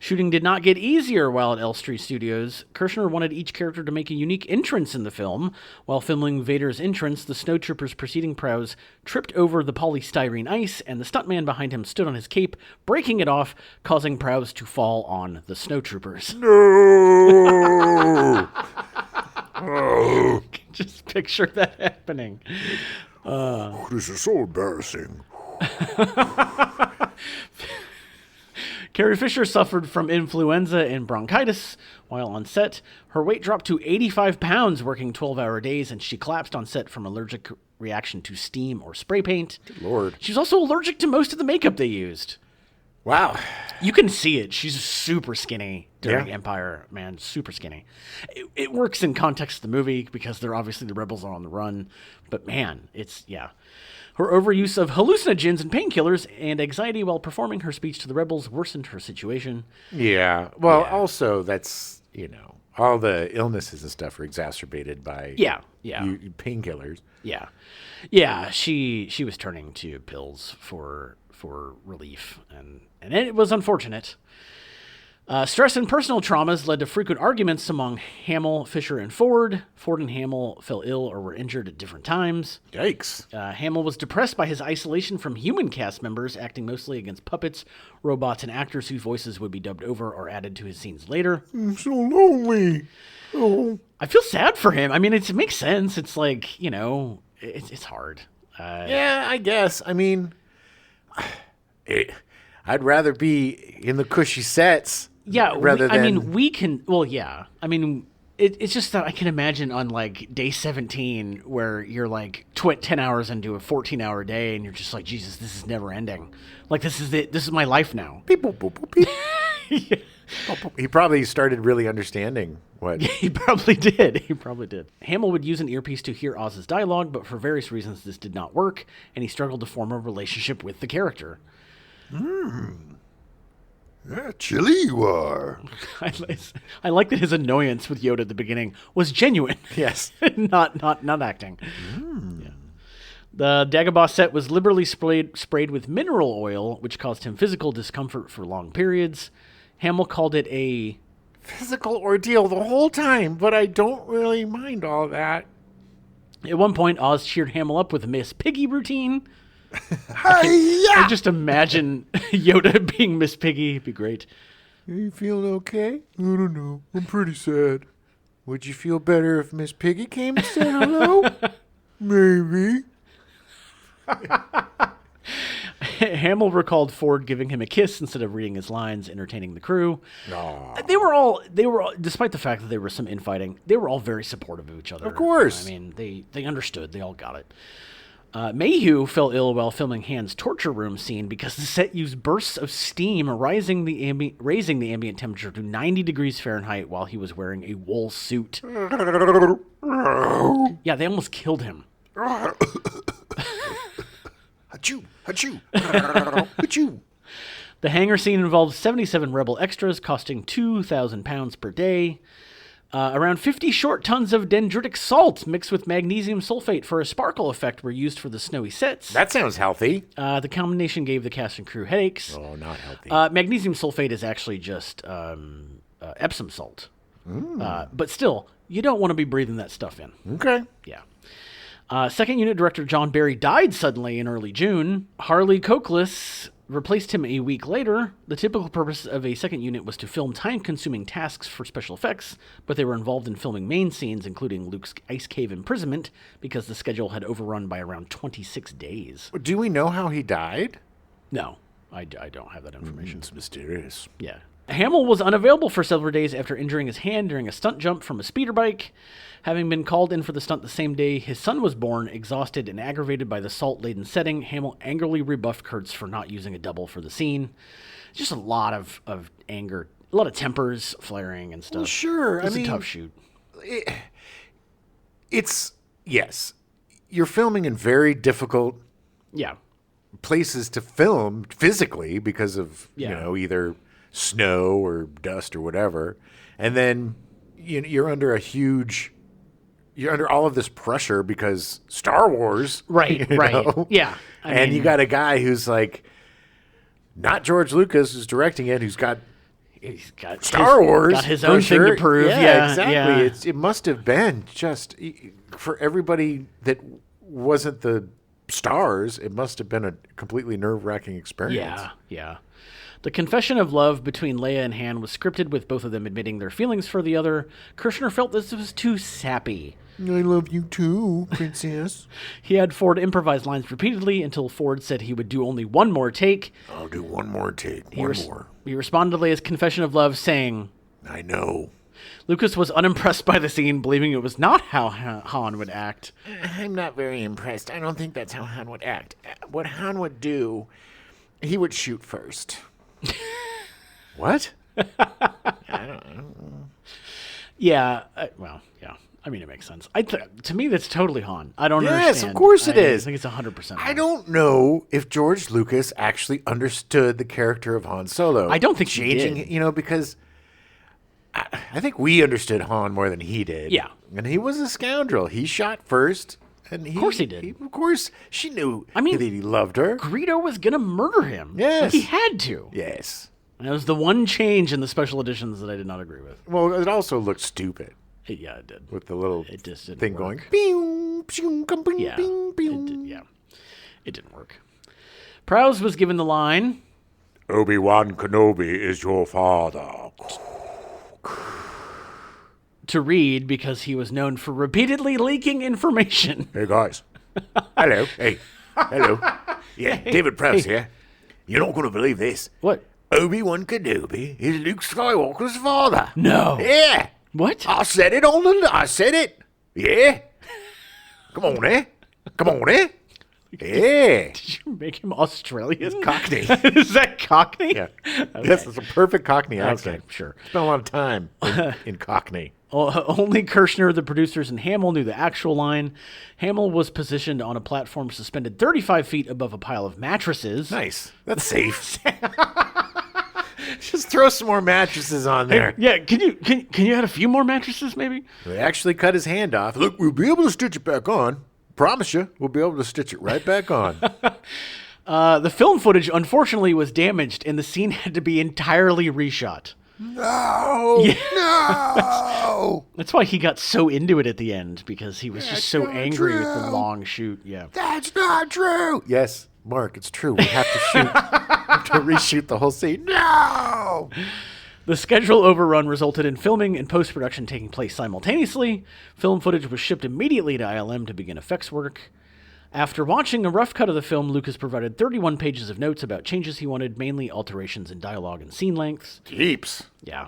Shooting did not get easier while at Elstree Studios. Kirshner wanted each character to make a unique entrance in the film. While filming Vader's entrance, the snowtroopers preceding Prowse tripped over the polystyrene ice, and the stuntman behind him stood on his cape, breaking it off, causing Prowse to fall on the snowtroopers. No! Just picture that happening. This is so embarrassing. Carrie Fisher suffered from influenza and bronchitis while on set. Her weight dropped to 85 pounds working 12-hour days, and she collapsed on set from allergic reaction to steam or spray paint. Good Lord. She was also allergic to most of the makeup they used. Wow. You can see it. She's super skinny during Empire, man. Super skinny. It works in context of the movie because they're obviously the rebels are on the run. But man, her overuse of hallucinogens and painkillers and anxiety while performing her speech to the rebels worsened her situation. Yeah. Well, also that's, all the illnesses and stuff are exacerbated by painkillers. Yeah. Yeah, she was turning to pills for relief, and it was unfortunate. Stress and personal traumas led to frequent arguments among Hamill, Fisher, and Ford. Ford and Hamill fell ill or were injured at different times. Yikes. Hamill was depressed by his isolation from human cast members, acting mostly against puppets, robots, and actors whose voices would be dubbed over or added to his scenes later. I'm so lonely. Oh. I feel sad for him. I mean, it makes sense. It's like, it's hard. Yeah, I guess. I mean, I'd rather be in the cushy sets. Yeah, we can. Well, yeah. I mean, it's just that I can imagine on like day 17 where you're like 10 hours into a 14-hour day, and you're just like, Jesus, this is never ending. Like this is it. This is my life now. Beep, boop, boop, boop, beep. Yeah. He probably started really understanding what. He probably did. Hamill would use an earpiece to hear Oz's dialogue, but for various reasons this did not work, and he struggled to form a relationship with the character. Yeah, chilly you are. I like that his annoyance with Yoda at the beginning was genuine. Yes. not acting. Yeah. The Dagobah set was liberally sprayed with mineral oil, which caused him physical discomfort for long periods. Hamill called it a physical ordeal the whole time, but I don't really mind all that. At one point, Oz cheered Hamill up with a Miss Piggy routine. I just imagine Yoda being Miss Piggy. It'd be great. Are you feeling okay? I don't know. I'm pretty sad. Would you feel better if Miss Piggy came and said hello? Maybe. Hamill recalled Ford giving him a kiss instead of reading his lines, entertaining the crew. Aww. They were all, despite the fact that there was some infighting, they were all very supportive of each other. Of course. I mean, they understood. They all got it. Mayhew fell ill while filming Han's torture room scene because the set used bursts of steam raising the ambient temperature to 90 degrees Fahrenheit while he was wearing a wool suit. Yeah, they almost killed him. Achoo, achoo, achoo. The hangar scene involved 77 rebel extras costing 2,000 pounds per day. Around 50 short tons of dendritic salt mixed with magnesium sulfate for a sparkle effect were used for the snowy sets. That sounds healthy. The combination gave the cast and crew headaches. Oh, not healthy. Magnesium sulfate is actually just Epsom salt. But still, you don't want to be breathing that stuff in. Okay. Yeah. Second unit director John Barry died suddenly in early June. Harley Cokless replaced him a week later. The typical purpose of a second unit was to film time-consuming tasks for special effects, but they were involved in filming main scenes, including Luke's ice cave imprisonment, because the schedule had overrun by around 26 days. Do we know how he died? No, I don't have that information. It's mysterious. Yeah. Hamill was unavailable for several days after injuring his hand during a stunt jump from a speeder bike. Having been called in for the stunt the same day his son was born, exhausted and aggravated by the salt-laden setting, Hamill angrily rebuffed Kurtz for not using a double for the scene. Just a lot of anger, a lot of tempers flaring and stuff. Well, sure. It's a tough shoot. Yes. You're filming in very difficult places to film physically because of, either snow or dust or whatever. And then you're under all of this pressure because Star Wars. Right. Yeah. I mean, you got a guy who's like, not George Lucas who's directing it, he's got Star Wars. Got his own thing to prove. Yeah, exactly. Yeah. It must have been just for everybody that wasn't the stars, it must have been a completely nerve-wracking experience. Yeah. The confession of love between Leia and Han was scripted, with both of them admitting their feelings for the other. Kirshner felt this was too sappy. I love you too, princess. He had Ford improvise lines repeatedly until Ford said he would do only one more take. I'll do one more take. More. He responded to Leia's confession of love, saying, I know. Lucas was unimpressed by the scene, believing it was not how Han would act. I'm not very impressed. I don't think that's how Han would act. What Han would do, he would shoot first. What? I don't know. Yeah. Yeah. I mean, it makes sense. To me, that's totally Han. I don't understand. Yes, of course it is. I think it's 100% Han. I don't know if George Lucas actually understood the character of Han Solo. I don't think he did. Because I think we understood Han more than he did. Yeah. And he was a scoundrel. He shot first. And of course he did. Of course, she knew that he loved her. Greedo was going to murder him. Yes. He had to. Yes. And it was the one change in the special editions that I did not agree with. Well, it also looked stupid. Yeah, it did. With the little thing going. It didn't work. Prowse was given the line, Obi-Wan Kenobi is your father. to read because he was known for repeatedly leaking information. Hey, guys. Hello. Hey. Hello. Yeah, David Prowse here. You're not going to believe this. What? Obi-Wan Kenobi is Luke Skywalker's father. No. Yeah. What? I said it. Yeah. Come on, eh? Yeah. Did you make him Australian? Cockney. Is that Cockney? Yeah. Okay. Yes, it's a perfect Cockney accent. Okay, sure. Spent a lot of time in Cockney. Only Kirshner, the producers, and Hamill knew the actual line. Hamill was positioned on a platform suspended 35 feet above a pile of mattresses. Nice. That's safe. Just throw some more mattresses on there. Hey, yeah, can you add a few more mattresses, maybe? They actually cut his hand off. Look, we'll be able to stitch it back on. Promise you, we'll be able to stitch it right back on. The film footage, unfortunately, was damaged, and the scene had to be entirely reshot. No! Yeah. No! That's why he got so into it at the end, because he was just so angry with the long shoot. Yeah. That's not true! Yes, Mark, it's true. We have to shoot. We have to reshoot the whole scene. No! The schedule overrun resulted in filming and post-production taking place simultaneously. Film footage was shipped immediately to ILM to begin effects work. After watching a rough cut of the film, Lucas provided 31 pages of notes about changes he wanted, mainly alterations in dialogue and scene lengths. Heaps. Yeah.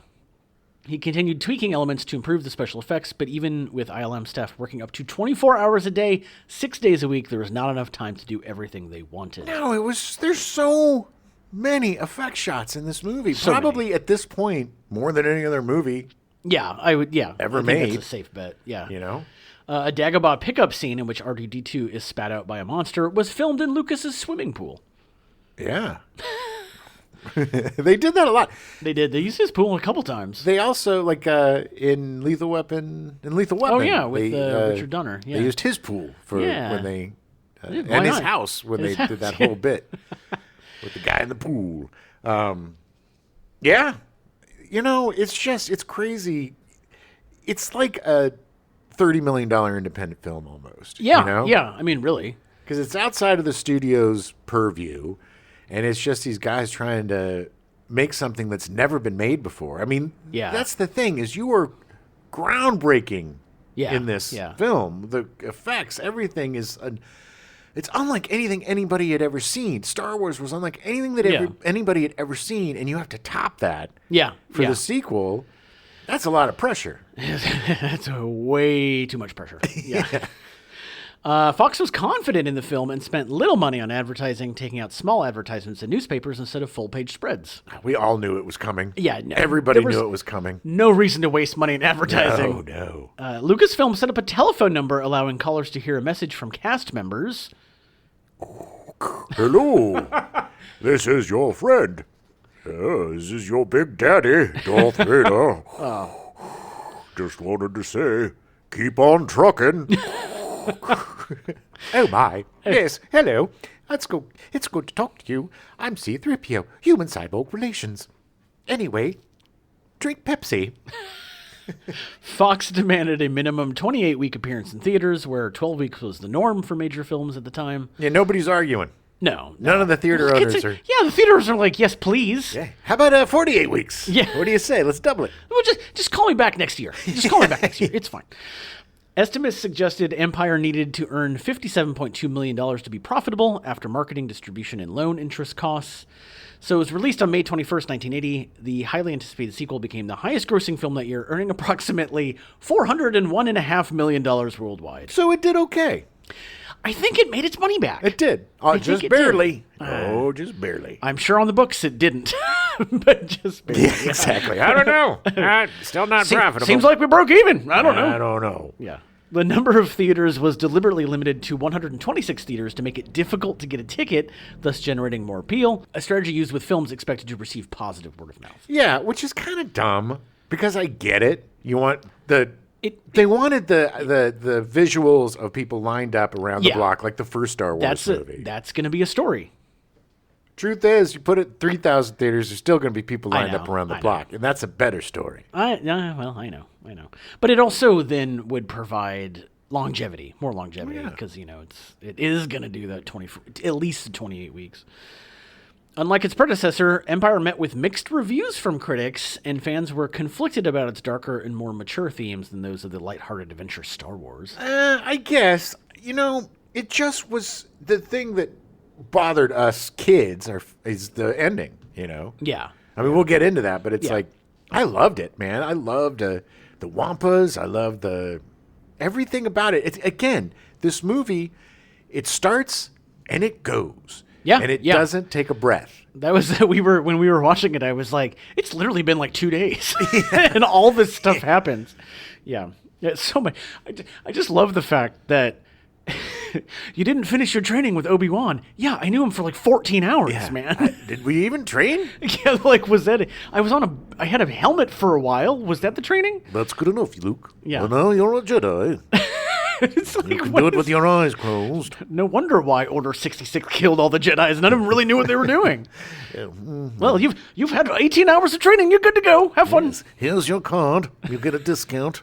He continued tweaking elements to improve the special effects, but even with ILM staff working up to 24 hours a day, 6 days a week, there was not enough time to do everything they wanted. No, there's so many effect shots in this movie. Probably at this point, more than any other movie. Yeah, ever made. That's a safe bet, yeah. You know? A Dagobah pickup scene in which R2-D2 is spat out by a monster was filmed in Lucas's swimming pool. Yeah. They did that a lot. They did. They used his pool a couple times. They also, in Lethal Weapon. Oh, yeah, with Richard Donner. Yeah. They used his pool for when they... and his house when they did that whole bit with the guy in the pool. Yeah. You know, it's crazy. It's like a $30 million independent film almost. Yeah, you know? Yeah. I mean, really. Because it's outside of the studio's purview, and it's just these guys trying to make something that's never been made before. I mean, that's the thing, is you were groundbreaking in this film. The effects, everything is It's unlike anything anybody had ever seen. Star Wars was unlike anything that anybody had ever seen, and you have to top that for the sequel. That's a lot of pressure. That's way too much pressure. Yeah. Fox was confident in the film and spent little money on advertising, taking out small advertisements in newspapers instead of full-page spreads. We all knew it was coming. Yeah, no, everybody knew it was coming. No reason to waste money in advertising. No. Lucasfilm set up a telephone number allowing callers to hear a message from cast members. Hello, this is your friend. This is your big daddy, Darth Vader. Just wanted to say, keep on trucking. Oh my. Yes, hello. It's good to talk to you. I'm C-3PO, human cyborg relations. Anyway, drink Pepsi. Fox demanded a minimum 28-week appearance in theaters, where 12 weeks was the norm for major films at the time. Yeah, nobody's arguing. No. None of the theater owners are. Yeah, the theaters are like, yes, please. Yeah. How about 48 weeks? Yeah. What do you say? Let's double it. Well, just call me back next year. Just call me back next year. It's fine. Estimates suggested Empire needed to earn $57.2 million to be profitable after marketing, distribution, and loan interest costs. So it was released on May 21st, 1980. The highly anticipated sequel became the highest-grossing film that year, earning approximately $401.5 million worldwide. So it did okay. I think it made its money back. It did. Just barely. Just barely. I'm sure on the books it didn't. But just barely. Yeah, exactly. I don't know. Still not profitable. Seems like we broke even. I don't know. I don't know. Yeah. The number of theaters was deliberately limited to 126 theaters to make it difficult to get a ticket, thus generating more appeal, a strategy used with films expected to receive positive word of mouth. Yeah, which is kind of dumb, because I get it. You want they wanted the visuals of people lined up around the block like the first Star Wars movie. That's going to be a story. Truth is, you put it in 3,000 theaters, there's still going to be people lined up around the block, and that's a better story. I know. But it also then would provide longevity, more longevity, because it is going to do that at least 28 weeks. Unlike its predecessor, Empire met with mixed reviews from critics, and fans were conflicted about its darker and more mature themes than those of the lighthearted adventure Star Wars. I guess, it just was the thing that bothered us kids is the ending, Yeah. I mean, we'll get into that, but it's like, I loved it, man. I loved the Wampas. I loved everything about it. Again, this movie, it starts and it goes. Yeah, and it doesn't take a breath. That was when we were watching it. I was like, it's literally been like 2 days, and all this stuff happens. Yeah, so much. I just love the fact that you didn't finish your training with Obi-Wan. Yeah, I knew him for like 14 hours, man. Did we even train? Yeah, was that? I had a helmet for a while. Was that the training? That's good enough, Luke. Yeah. Well, now you're a Jedi. It's like, you can do it with your eyes closed. No wonder why Order 66 killed all the Jedis. None of them really knew what they were doing. Well, you've had 18 hours of training. You're good to go. Have fun. Yes. Here's your card. You get a discount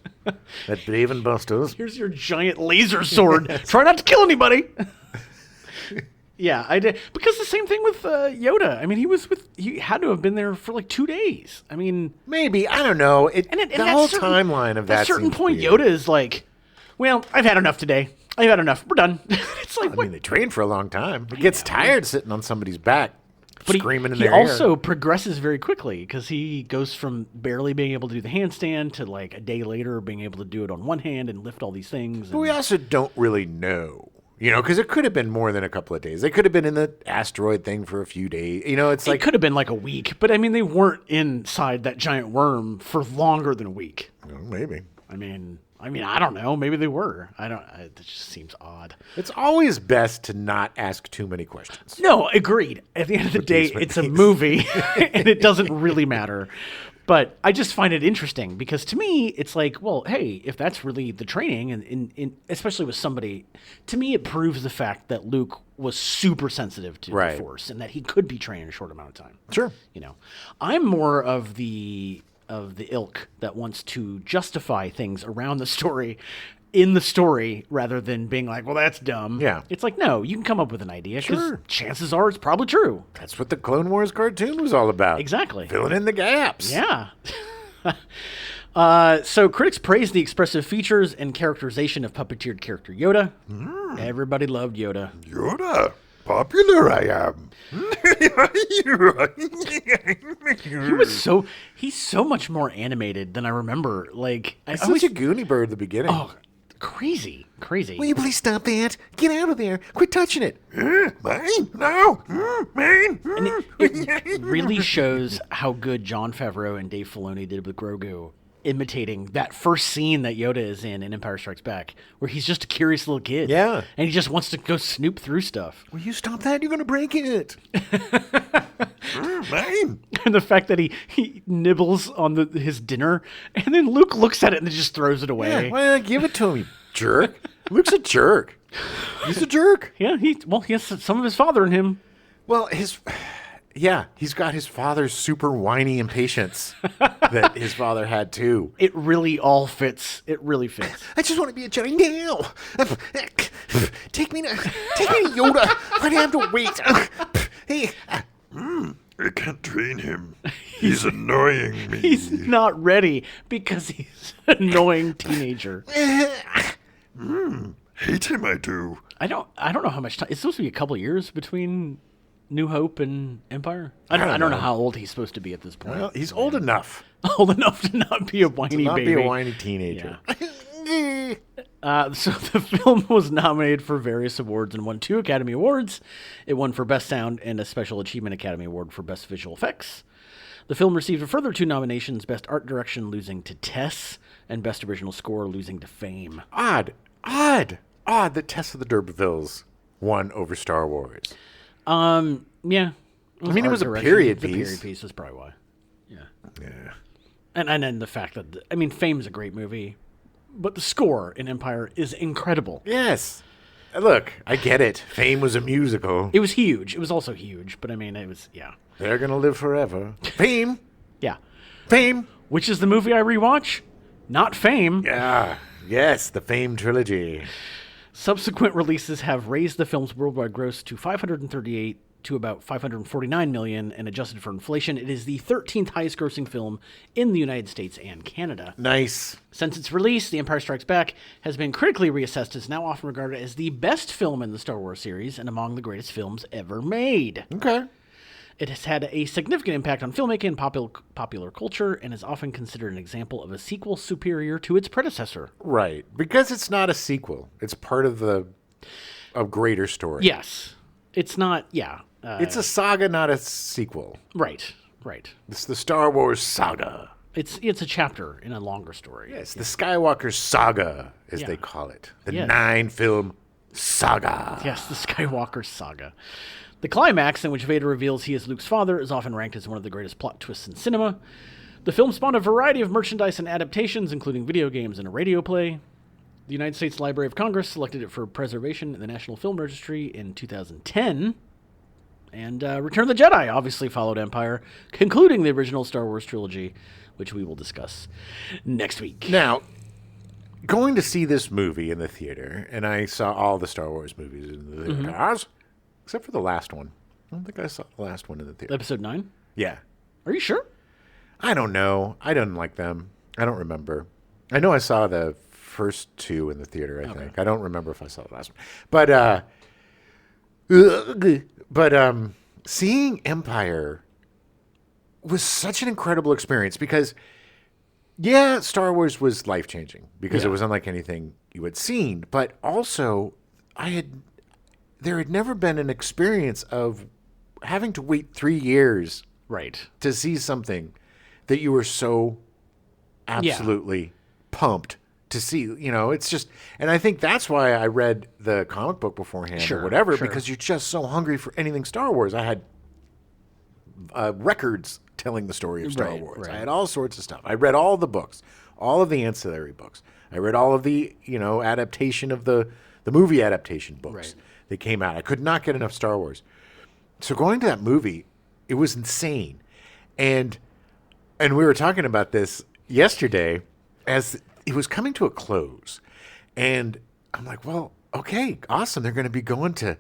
at Dave & Buster's. Here's your giant laser sword. Try not to kill anybody. Yeah, I did. Because the same thing with Yoda. I mean, he had to have been there for like 2 days. I mean, maybe, I don't know. The whole timeline of that. At a certain point, Yoda is like, well, I've had enough today. I've had enough. We're done. It's like, I mean, they train for a long time. It gets tired sitting on somebody's back, screaming in their ear. He also progresses very quickly, because he goes from barely being able to do the handstand to like a day later being able to do it on one hand and lift all these things. But we also don't really know, because it could have been more than a couple of days. They could have been in the asteroid thing for a few days. It's like, it could have been like a week, but I mean, they weren't inside that giant worm for longer than a week. Well, maybe. I mean, I don't know. Maybe they were. It just seems odd. It's always best to not ask too many questions. No, agreed. At the end of the day, it's a movie, and it doesn't really matter. But I just find it interesting, because to me, it's like, well, hey, if that's really the training, and especially with somebody, to me, it proves the fact that Luke was super sensitive to the Force, and that he could be trained in a short amount of time. Sure. I'm more of the ilk that wants to justify things around the story in the story, rather than being like, well, that's dumb. Yeah. It's like, no, you can come up with an idea, because chances are it's probably true. That's what the Clone Wars cartoon was all about. Exactly. Filling in the gaps. Yeah. So critics praised the expressive features and characterization of puppeteered character Yoda. Everybody loved Yoda. Yoda, popular I am. He's so much more animated than I remember. Like, He's such a Goonie bird at the beginning. Oh, crazy. Will you please stop that? Get out of there. Quit touching it. Mine? No. Mine. And it really shows how good Jon Favreau and Dave Filoni did with Grogu, imitating that first scene that Yoda is in Empire Strikes Back, where he's just a curious little kid. Yeah. And he just wants to go snoop through stuff. Will you stop that? You're going to break it. Mine. And the fact that he nibbles on his dinner, and then Luke looks at it and then just throws it away. Yeah, well, give it to him, you jerk. Luke's a jerk. He's a jerk. Yeah, he has some of his father in him. Well, he's got his father's super whiny impatience that his father had too. It really all fits. It really fits. I just want to be a Jedi now. Take me to Yoda. Why do I have to wait? Hey, I can't train him. He's annoying me. He's not ready because he's an annoying teenager. Hate him, I do. I don't know how much time. It's supposed to be a couple years between New Hope and Empire. I don't know how old he's supposed to be at this point. Well, he's old enough. Old enough to not be a whiny baby. Be a whiny teenager. Yeah. So the film was nominated for various awards and won 2 Academy Awards. It won for Best Sound and a Special Achievement Academy Award for Best Visual Effects. The film received a further 2 nominations, Best Art Direction losing to Tess, and Best Original Score losing to Fame. Odd that Tess of the D'Urbervilles won over Star Wars. Yeah. It was a period piece. The period piece is probably why. Yeah. And then the fact that, Fame is a great movie, but the score in Empire is incredible. Yes. Look, I get it. Fame was a musical. It was huge. It was also huge, but it was, yeah. They're going to live forever. Fame. Yeah. Fame. Which is the movie I rewatch? Not Fame. Yeah. Yes, the Fame trilogy. Subsequent releases have raised the film's worldwide gross to $538 to about $549 million, and adjusted for inflation, it is the 13th highest-grossing film in the United States and Canada. Nice. Since its release, The Empire Strikes Back has been critically reassessed. It's now often regarded as the best film in the Star Wars series and among the greatest films ever made. Okay. It has had a significant impact on filmmaking and popular culture, and is often considered an example of a sequel superior to its predecessor. Right, because it's not a sequel. It's part of a greater story. Yes. It's not, it's a saga, not a sequel. Right. It's the Star Wars saga. It's a chapter in a longer story. Yes, the Skywalker saga, as they call it. The 9-film saga. Yes, the Skywalker saga. The climax, in which Vader reveals he is Luke's father, is often ranked as one of the greatest plot twists in cinema. The film spawned a variety of merchandise and adaptations, including video games and a radio play. The United States Library of Congress selected it for preservation in the National Film Registry in 2010. And Return of the Jedi obviously followed Empire, concluding the original Star Wars trilogy, which we will discuss next week. Now, going to see this movie in the theater, and I saw all the Star Wars movies in the theaters, except for the last one. I don't think I saw the last one in the theater. Episode 9? Yeah. Are you sure? I don't know. I didn't like them. I don't remember. I know I saw the first 2 in the theater, I think. I don't remember if I saw the last one. But seeing Empire was such an incredible experience because, Star Wars was life-changing because it was unlike anything you had seen. But also, there had never been an experience of having to wait 3 years to see something that you were so absolutely pumped to see. It's just, and I think that's why I read the comic book beforehand or whatever, because you're just so hungry for anything Star Wars. I had records telling the story of Star Wars. I had all sorts of stuff. I read all the books, all of the ancillary books. I read all of the, adaptation of the movie adaptation books that came out. I could not get enough Star Wars. So going to that movie, it was insane. And we were talking about this yesterday as it was coming to a close. And I'm like, well, okay, awesome. They're going to be going to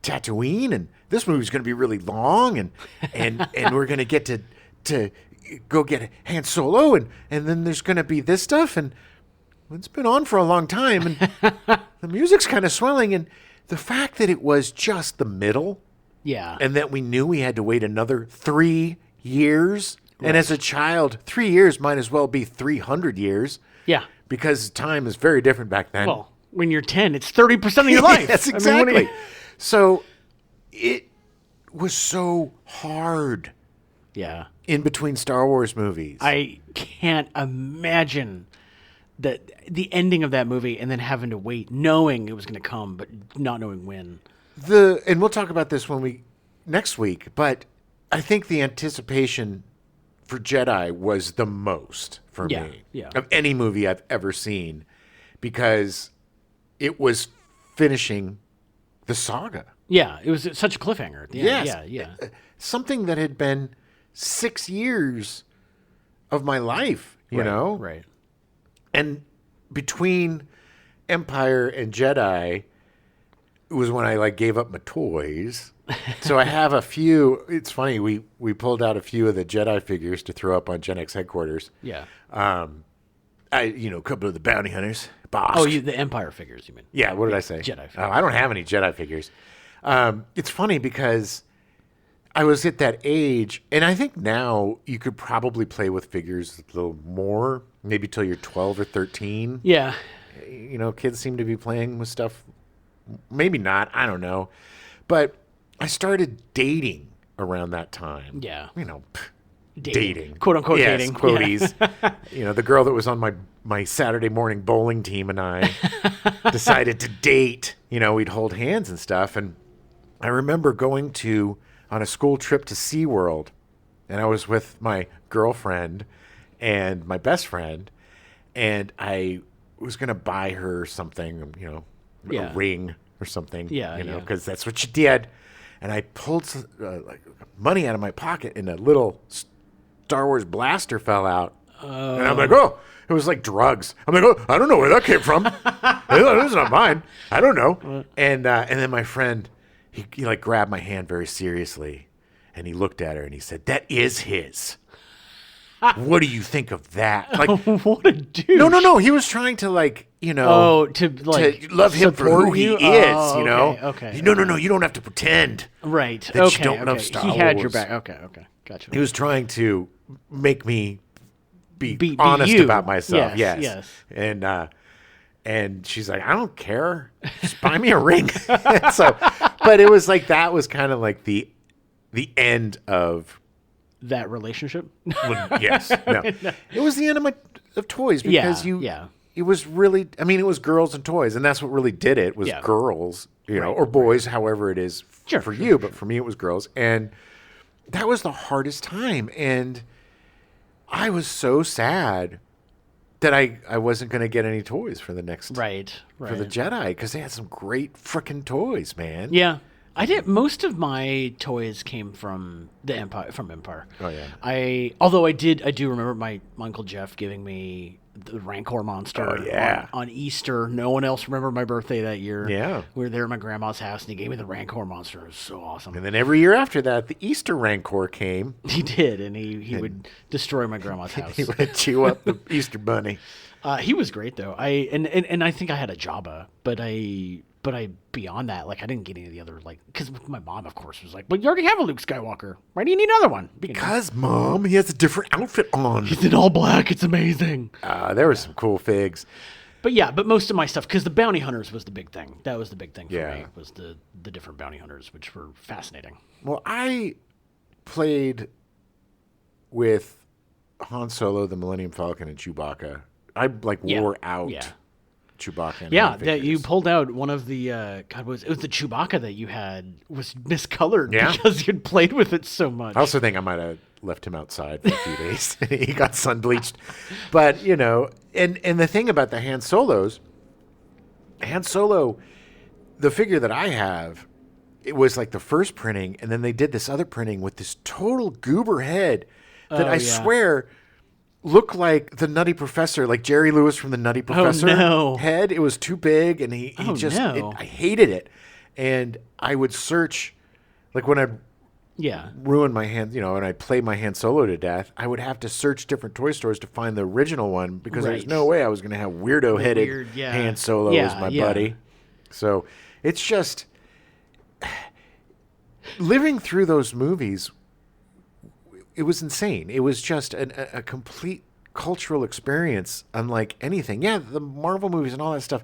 Tatooine, and this movie's going to be really long, and we're going to get to go get Han Solo, and then there's going to be this stuff, and it's been on for a long time, and the music's kind of swelling, and the fact that it was just the middle, and that we knew we had to wait another 3 years, and as a child, 3 years might as well be 300 years, because time is very different back then. Well, when you're 10, it's 30% of your life. Yes, exactly. I mean, so it was so hard. Yeah. In between Star Wars movies. I can't imagine that the ending of that movie and then having to wait, knowing it was going to come, but not knowing when. And we'll talk about this next week, but I think the anticipation for Jedi was the most for me of any movie I've ever seen, because it was finishing the saga. Yeah, it was such a cliffhanger at the end. Yes. Yeah. Something that had been 6 years of my life, you know? Right. And between Empire and Jedi, it was when I gave up my toys. So I have a few. It's funny, we pulled out a few of the Jedi figures to throw up on Gen X headquarters. Yeah. A couple of the bounty hunters. Bosk. Oh, the Empire figures, you mean? Yeah, what did I say? Jedi figures. Oh, I don't have any Jedi figures. It's funny because I was at that age, and I think now you could probably play with figures a little more, maybe till you're 12 or 13. Yeah. Kids seem to be playing with stuff. Maybe not. I don't know. But I started dating around that time. Yeah. Dating. Quote unquote dating. Quoties. Yeah. The girl that was on my Saturday morning bowling team and I decided to date. We'd hold hands and stuff. And I remember going on a school trip to SeaWorld, and I was with my girlfriend and my best friend, and I was going to buy her something, a ring or something, because that's what she did. And I pulled some, money out of my pocket, and a little Star Wars blaster fell out. And I'm like, oh, it was like drugs. I'm like, oh, I don't know where that came from. It's not mine. I don't know. And then my friend, he grabbed my hand very seriously, and he looked at her and he said, "That is his. What do you think of that?" What a dude. No. He was trying to to love him for who he is. Okay. No. You don't have to pretend. Right. That you don't love Star Wars. He had your back. Okay. Gotcha. He was trying to make me be honest about myself. Yes. And she's like, "I don't care. Just buy me a ring." But it was that was kind of like the end of that relationship. Yes. No. It was the end of toys, because it was really, it was girls and toys, and that's what really did it, was girls, or boys, however it is for you. But for me, it was girls. And that was the hardest time. And I was so sad that I wasn't going to get any toys for the next for the Jedi, because they had some great freaking toys, man. Yeah, I did. Most of my toys came from the Empire. Oh yeah. Although I do remember my Uncle Jeff giving me the Rancor monster. Oh yeah. On Easter. No one else remembered my birthday that year. Yeah. We were there at my grandma's house, and he gave me the Rancor monster. It was so awesome. And then every year after that, the Easter Rancor came. He did, and he would destroy my grandma's house. He would chew up the Easter bunny. He was great though. And I think I had a Jabba, but I beyond that, I didn't get any of the other, because my mom, of course, was like, "Well, you already have a Luke Skywalker. Why do you need another one?" Because Mom, he has a different outfit on. He's in all black. It's amazing. There were some cool figs. But most of my stuff, because the bounty hunters was the big thing. That was the big thing for me, was the different bounty hunters, which were fascinating. Well, I played with Han Solo, the Millennium Falcon, and Chewbacca. I wore out Chewbacca. And that you pulled out one of the it was the Chewbacca that you had was miscolored because you'd played with it so much. I also think I might have left him outside for a few days. He got sun bleached. But and the thing about the Han Solo, the figure that I have, it was the first printing, and then they did this other printing with this total goober head that I swear looked like the Nutty Professor, like Jerry Lewis from the Nutty Professor head. It was too big, and I hated it. And I would search, when I'd ruin my hand, and I'd play my Han Solo to death, I would have to search different toy stores to find the original one because there's no way I was going to have weirdo-headed Han Solo as my buddy. So it's just living through those movies. It was insane. It was just a complete cultural experience, unlike anything. Yeah, the Marvel movies and all that stuff,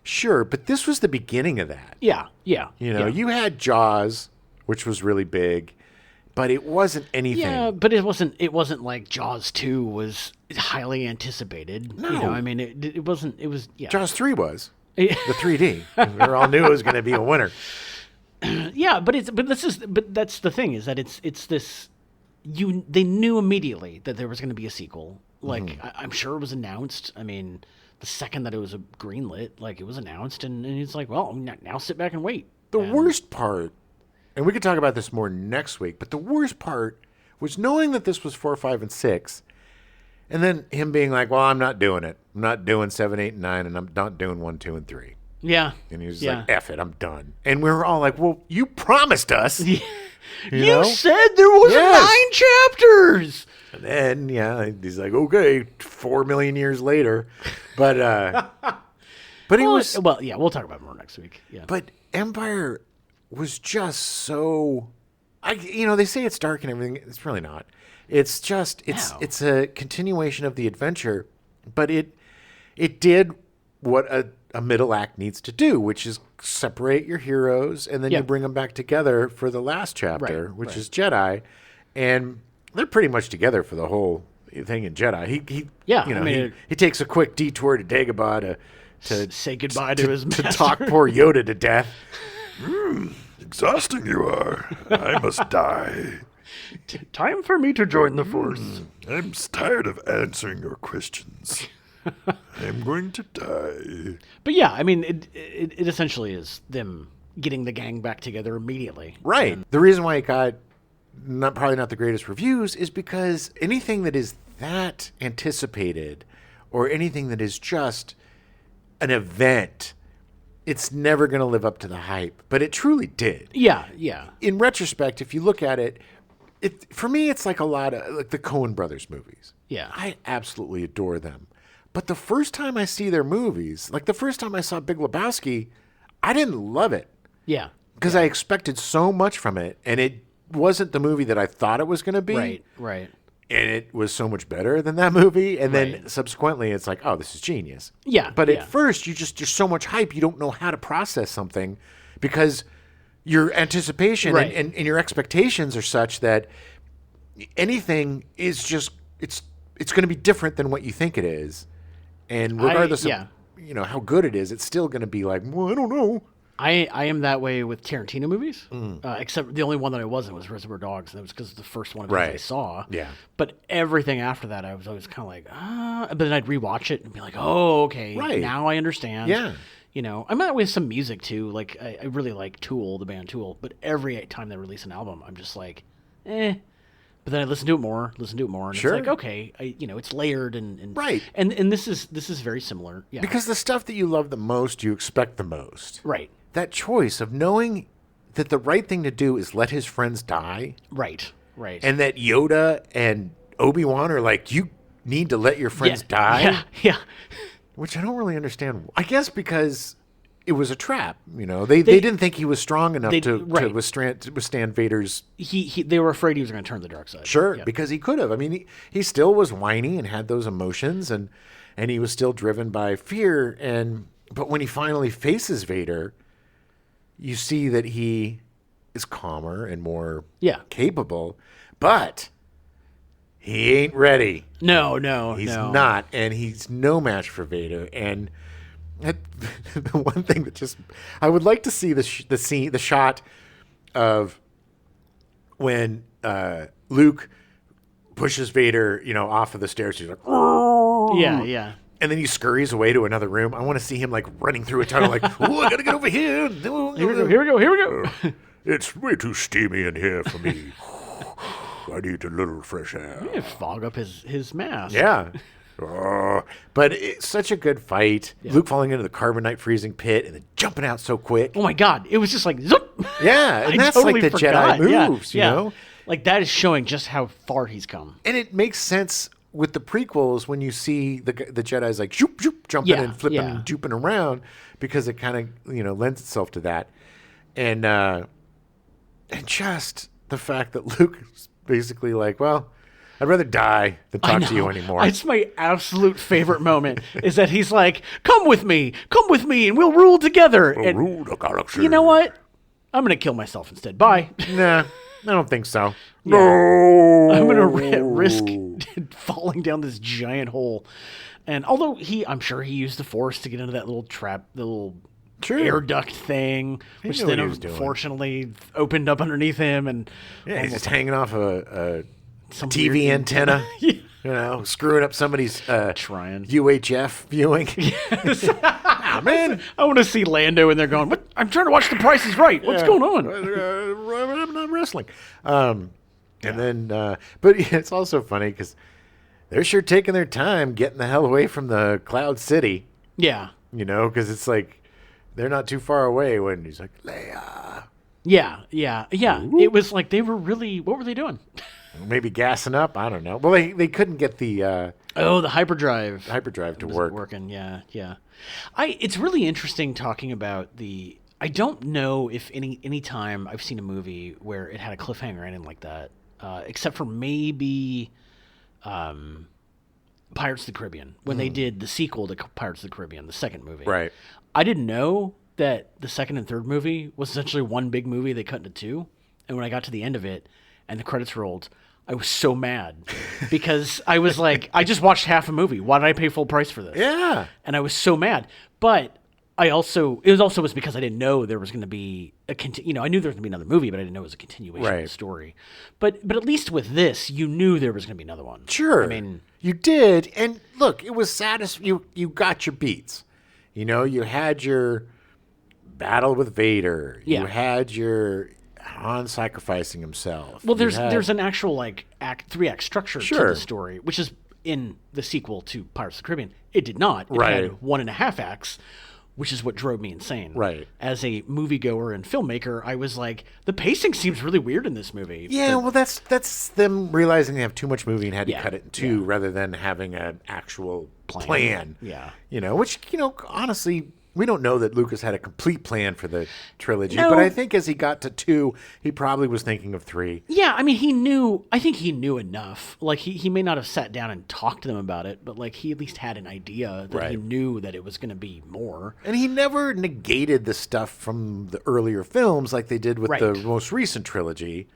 sure, but this was the beginning of that. Yeah. You had Jaws, which was really big, but it wasn't anything. Yeah, but it wasn't like Jaws 2 was highly anticipated. No. I mean, it wasn't. It was. Yeah. Jaws 3 was the 3D. We all knew it was going to be a winner. Yeah, but that's the thing, is that it's this. They knew immediately that there was going to be a sequel. Like, I'm sure it was announced. I mean, the second that it was greenlit, like, it was announced, and it's like, well, now sit back and wait. The worst part, and we could talk about this more next week, but the worst part was knowing that this was 4, 5, and 6, and then him being like, well, I'm not doing it. I'm not doing 7, 8, and 9, and I'm not doing 1, 2, and 3. Yeah. And he was like, F it, I'm done. And we were all like, well, you promised us. You said there was 9 chapters. And then, he's like, okay, 4 million years later. But it was... Well, yeah, we'll talk about it more next week. Yeah. But Empire was just so... they say it's dark and everything. It's really not. It's just... It's a continuation of the adventure. But it did what a middle act needs to do, which is separate your heroes, and then you bring them back together for the last chapter, which is Jedi. And... they're pretty much together for the whole thing in Jedi. He takes a quick detour to Dagobah to say goodbye to his master. To talk poor Yoda to death. Exhausting you are. I must die. Time for me to join the Force. I'm tired of answering your questions. I'm going to die. But yeah, I mean, it essentially is them getting the gang back together immediately. Right. And the reason why it got probably not the greatest reviews is because anything that is that anticipated or anything that is just an event, it's never going to live up to the hype. But it truly did. Yeah. In retrospect, if you look at it, for me, it's like a lot of like the Coen brothers movies. Yeah. I absolutely adore them. But the first time I see their movies, like the first time I saw Big Lebowski, I didn't love it. Yeah. Because I expected so much from it, and it wasn't the movie that I thought it was going to be. Right. And it was so much better than that movie. And then subsequently, it's like, oh, this is genius. Yeah. But at first, you're so much hype, you don't know how to process something because your anticipation and your expectations are such that anything is just, it's going to be different than what you think it is. And regardless of how good it is, it's still going to be like, well, I don't know. I am that way with Tarantino movies, except the only one that I wasn't was Reservoir Dogs, and that was because the first one of those I saw. Yeah. But everything after that, I was always kind of like, but then I'd rewatch it and be like, oh, okay, now I understand. Yeah. I'm that way with some music too. Like I really like Tool, the band Tool, but every time they release an album, I'm just like, eh. But then I listen to it more, and it's like, okay, it's layered and right. And this is very similar. Yeah. Because the stuff that you love the most, you expect the most. Right. That choice of knowing that the right thing to do is let his friends die. Right. And that Yoda and Obi-Wan are like, you need to let your friends die. Yeah. Which I don't really understand. I guess because it was a trap. They didn't think he was strong enough to withstand Vader's. They were afraid he was going to turn the dark side. Sure, because he could have. I mean, he still was whiny and had those emotions, and he was still driven by fear. But when he finally faces Vader, you see that he is calmer and more capable, but he ain't ready. No, he's not, and he's no match for Vader. And the one thing that I would like to see the shot of when Luke pushes Vader, off of the stairs. He's like, yeah. And then he scurries away to another room. I want to see him like running through a tunnel, like, oh, I gotta get over here. Here we go. It's way too steamy in here for me. I need a little fresh air. Fog up his mask. Yeah. But it's such a good fight. Yeah. Luke falling into the carbonite freezing pit and then jumping out so quick. Oh my God. It was just like, zoop. Yeah. And that's totally like the Jedi moves, you know? Like that is showing just how far he's come. And it makes sense with the prequels when you see the Jedi's like shoop, shoop, jumping and flipping and jooping around, because it kind of, lends itself to that. And just the fact that Luke is basically like, well, I'd rather die than talk to you anymore. It's my absolute favorite moment is that he's like, come with me, and we'll rule together. We'll rule the galaxy. You know what? I'm going to kill myself instead. Bye. Nah, I don't think so. Yeah. No. I'm going to risk falling down this giant hole. And although I'm sure he used the Force to get into that little trap, the little air duct thing, which then unfortunately opened up underneath him. And he's just hanging off a TV antenna, screwing up somebody's UHF viewing. Yes. Man, I want to see Lando in there going, "What? I'm trying to watch The Price is Right. What's going on?" I'm not wrestling. And then, but it's also funny because they're sure taking their time getting the hell away from the Cloud City. Yeah, because it's like they're not too far away when he's like, Leia. Yeah. It was like they were really. What were they doing? Maybe gassing up. I don't know. Well, they couldn't get the the hyperdrive. To work. Working. Yeah. It's really interesting talking about I don't know if any time I've seen a movie where it had a cliffhanger ending like that, except for maybe Pirates of the Caribbean when they did the sequel to Pirates of the Caribbean, the second movie. Right. I didn't know that the second and third movie was essentially one big movie they cut into two, and when I got to the end of it and the credits rolled, I was so mad because I was like, I just watched half a movie. Why did I pay full price for this? Yeah. And I was so mad. But it was because I didn't know there was going to be I knew there was going to be another movie, but I didn't know it was a continuation of the story. But at least with this, you knew there was going to be another one. Sure. I mean, you did. And look, it was satisfying. You got your beats. You had your battle with Vader. Yeah. You had your Han sacrificing himself. Well, there's an actual three-act structure to the story, which is in the sequel to Pirates of the Caribbean. It did not. It had 1.5 acts, which is what drove me insane. Right. As a moviegoer and filmmaker, I was like, the pacing seems really weird in this movie. Yeah, well, that's them realizing they have too much movie and had to cut it in two rather than having an actual plan. Yeah. Which, honestly, we don't know that Lucas had a complete plan for the trilogy, but I think as he got to 2, he probably was thinking of 3. Yeah, I mean, I think he knew enough. Like, he may not have sat down and talked to them about it, but, like, he at least had an idea that he knew that it was going to be more. And he never negated the stuff from the earlier films like they did with the most recent trilogy,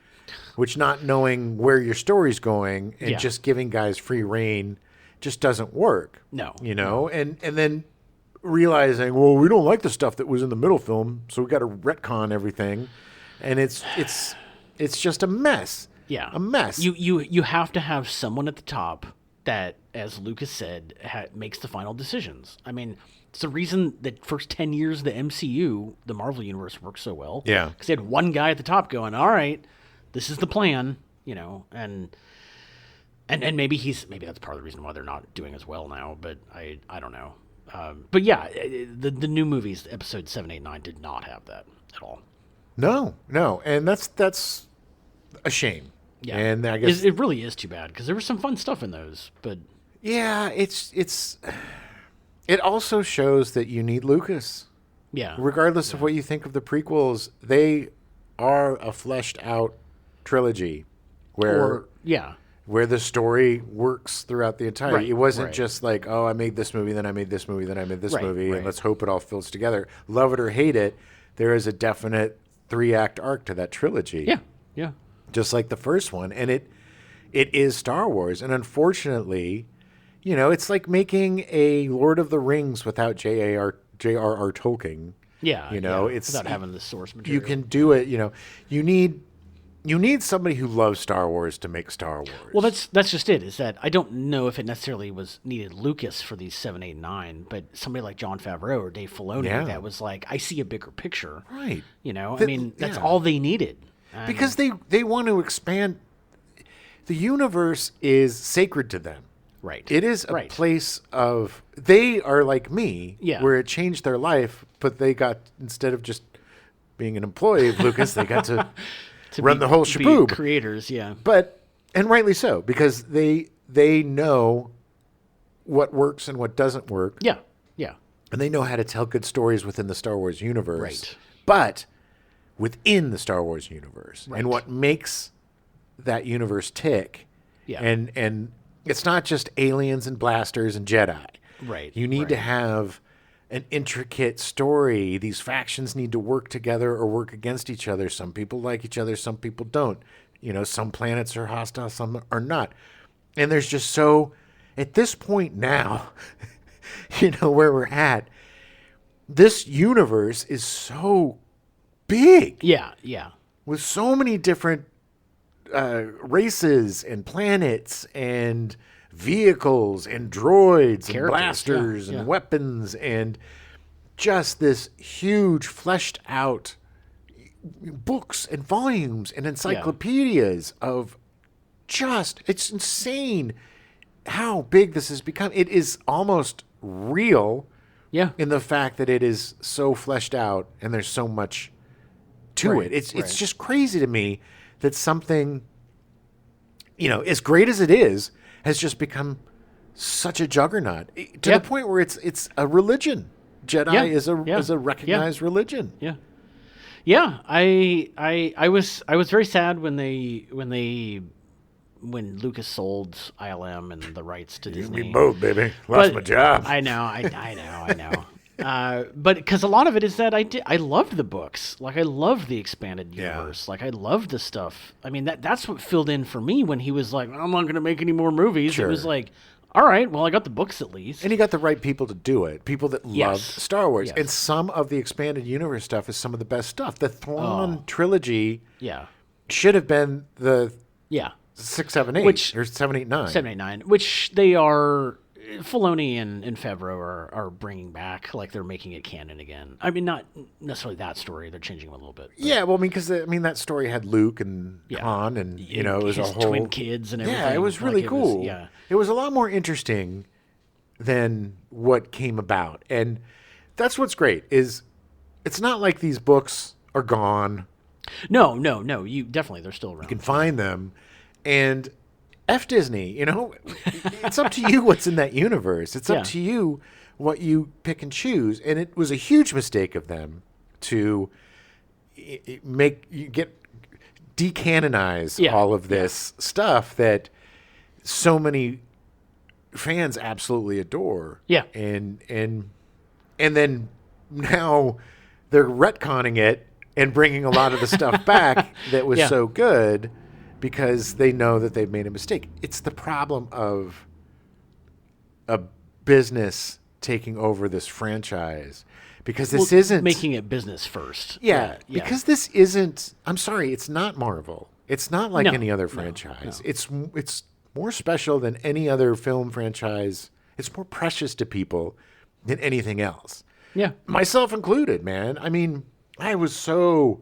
which not knowing where your story's going and just giving guys free reign just doesn't work. No. And then realizing, well, we don't like the stuff that was in the middle film, so we got to retcon everything, and it's just a mess. Yeah, a mess. You have to have someone at the top that, as Lucas said, makes the final decisions. I mean, it's the reason that first 10 years of the MCU, the Marvel Universe, worked so well. Yeah, because they had one guy at the top going, "All right, this is the plan," and maybe that's part of the reason why they're not doing as well now. But I don't know. But yeah, the new movies, episode 7, 8, 9, did not have that at all. No, and that's a shame. Yeah, and I guess it really is too bad because there was some fun stuff in those. But yeah, it also shows that you need Lucas. Yeah, regardless of what you think of the prequels, they are a fleshed out trilogy where the story works throughout the entire. It wasn't just like, oh, I made this movie, then I made this movie, then I made this movie, and let's hope it all fills together. Love it or hate it, there is a definite 3-act arc to that trilogy. Yeah. Just like the first one, and it is Star Wars, and unfortunately, it's like making a Lord of the Rings without J.R.R. Tolkien. Yeah, it's without having the source material. You can do it. You need somebody who loves Star Wars to make Star Wars. Well, that's just it. Is that I don't know if it necessarily was needed Lucas for these 7, 8, 9, but somebody like Jon Favreau or Dave Filoni that was like, I see a bigger picture. Right. That's all they needed. Because they want to expand. The universe is sacred to them. Right. It is a place of, they are like me, where it changed their life, but they got, instead of just being an employee of Lucas, they got to run the whole shaboob. Creators, But, and rightly so, because they know what works and what doesn't work. Yeah. And they know how to tell good stories within the Star Wars universe. Right. But within the Star Wars universe. Right. And what makes that universe tick. Yeah. And it's not just aliens and blasters and Jedi. Right. You need to have an intricate story. These factions need to work together or work against each other. Some people like each other, some people don't. You know, some planets are hostile, some are not. And there's just so, at this point now, you know, where we're at, this universe is so big. Yeah. With so many different races and planets and vehicles and droids and blasters and weapons and just this huge fleshed out books and volumes and encyclopedias of just, it's insane how big this has become. It is almost real in the fact that it is so fleshed out and there's so much to it. It's just crazy to me that something, you know, as great as it is, has just become such a juggernaut to the point where it's a religion. Jedi is a recognized religion. Yeah. I was very sad when Lucas sold ILM and the rights to Disney. Me both, baby. Lost my job. I know. But because a lot of it is that I loved the books. Like, I loved the expanded universe. Like, I loved the stuff. I mean, that's what filled in for me when he was like, I'm not going to make any more movies. Sure. It was like, all right, well, I got the books at least. And he got the right people to do it. People that love Star Wars. Yes. And some of the expanded universe stuff is some of the best stuff. The Thrawn trilogy should have been the 6, 7, 8, or 7, 8, 9. 7, 8, 9, which they are, Filoni and Favreau are bringing back, like they're making it canon again. I mean, not necessarily that story; they're changing it a little bit. But. Yeah, well, I mean, because that story had Luke and Han, and you know, it was his a whole twin kids and everything. Yeah, it was really cool. It was a lot more interesting than what came about, and that's what's great. Is it's not like these books are gone. No. You definitely, they're still around. You can find them, and. F Disney, you know, it's up to you what's in that universe. It's up to you what you pick and choose. And it was a huge mistake of them to decanonize all of this stuff that so many fans absolutely adore. Yeah. And then now they're retconning it and bringing a lot of the stuff back that was so good. Because they know that they've made a mistake. It's the problem of a business taking over this franchise. Because this isn't... making it business first. Yeah, because this isn't... I'm sorry, it's not Marvel. It's not like any other franchise. No. It's more special than any other film franchise. It's more precious to people than anything else. Yeah. Myself included, man. I mean, I was so...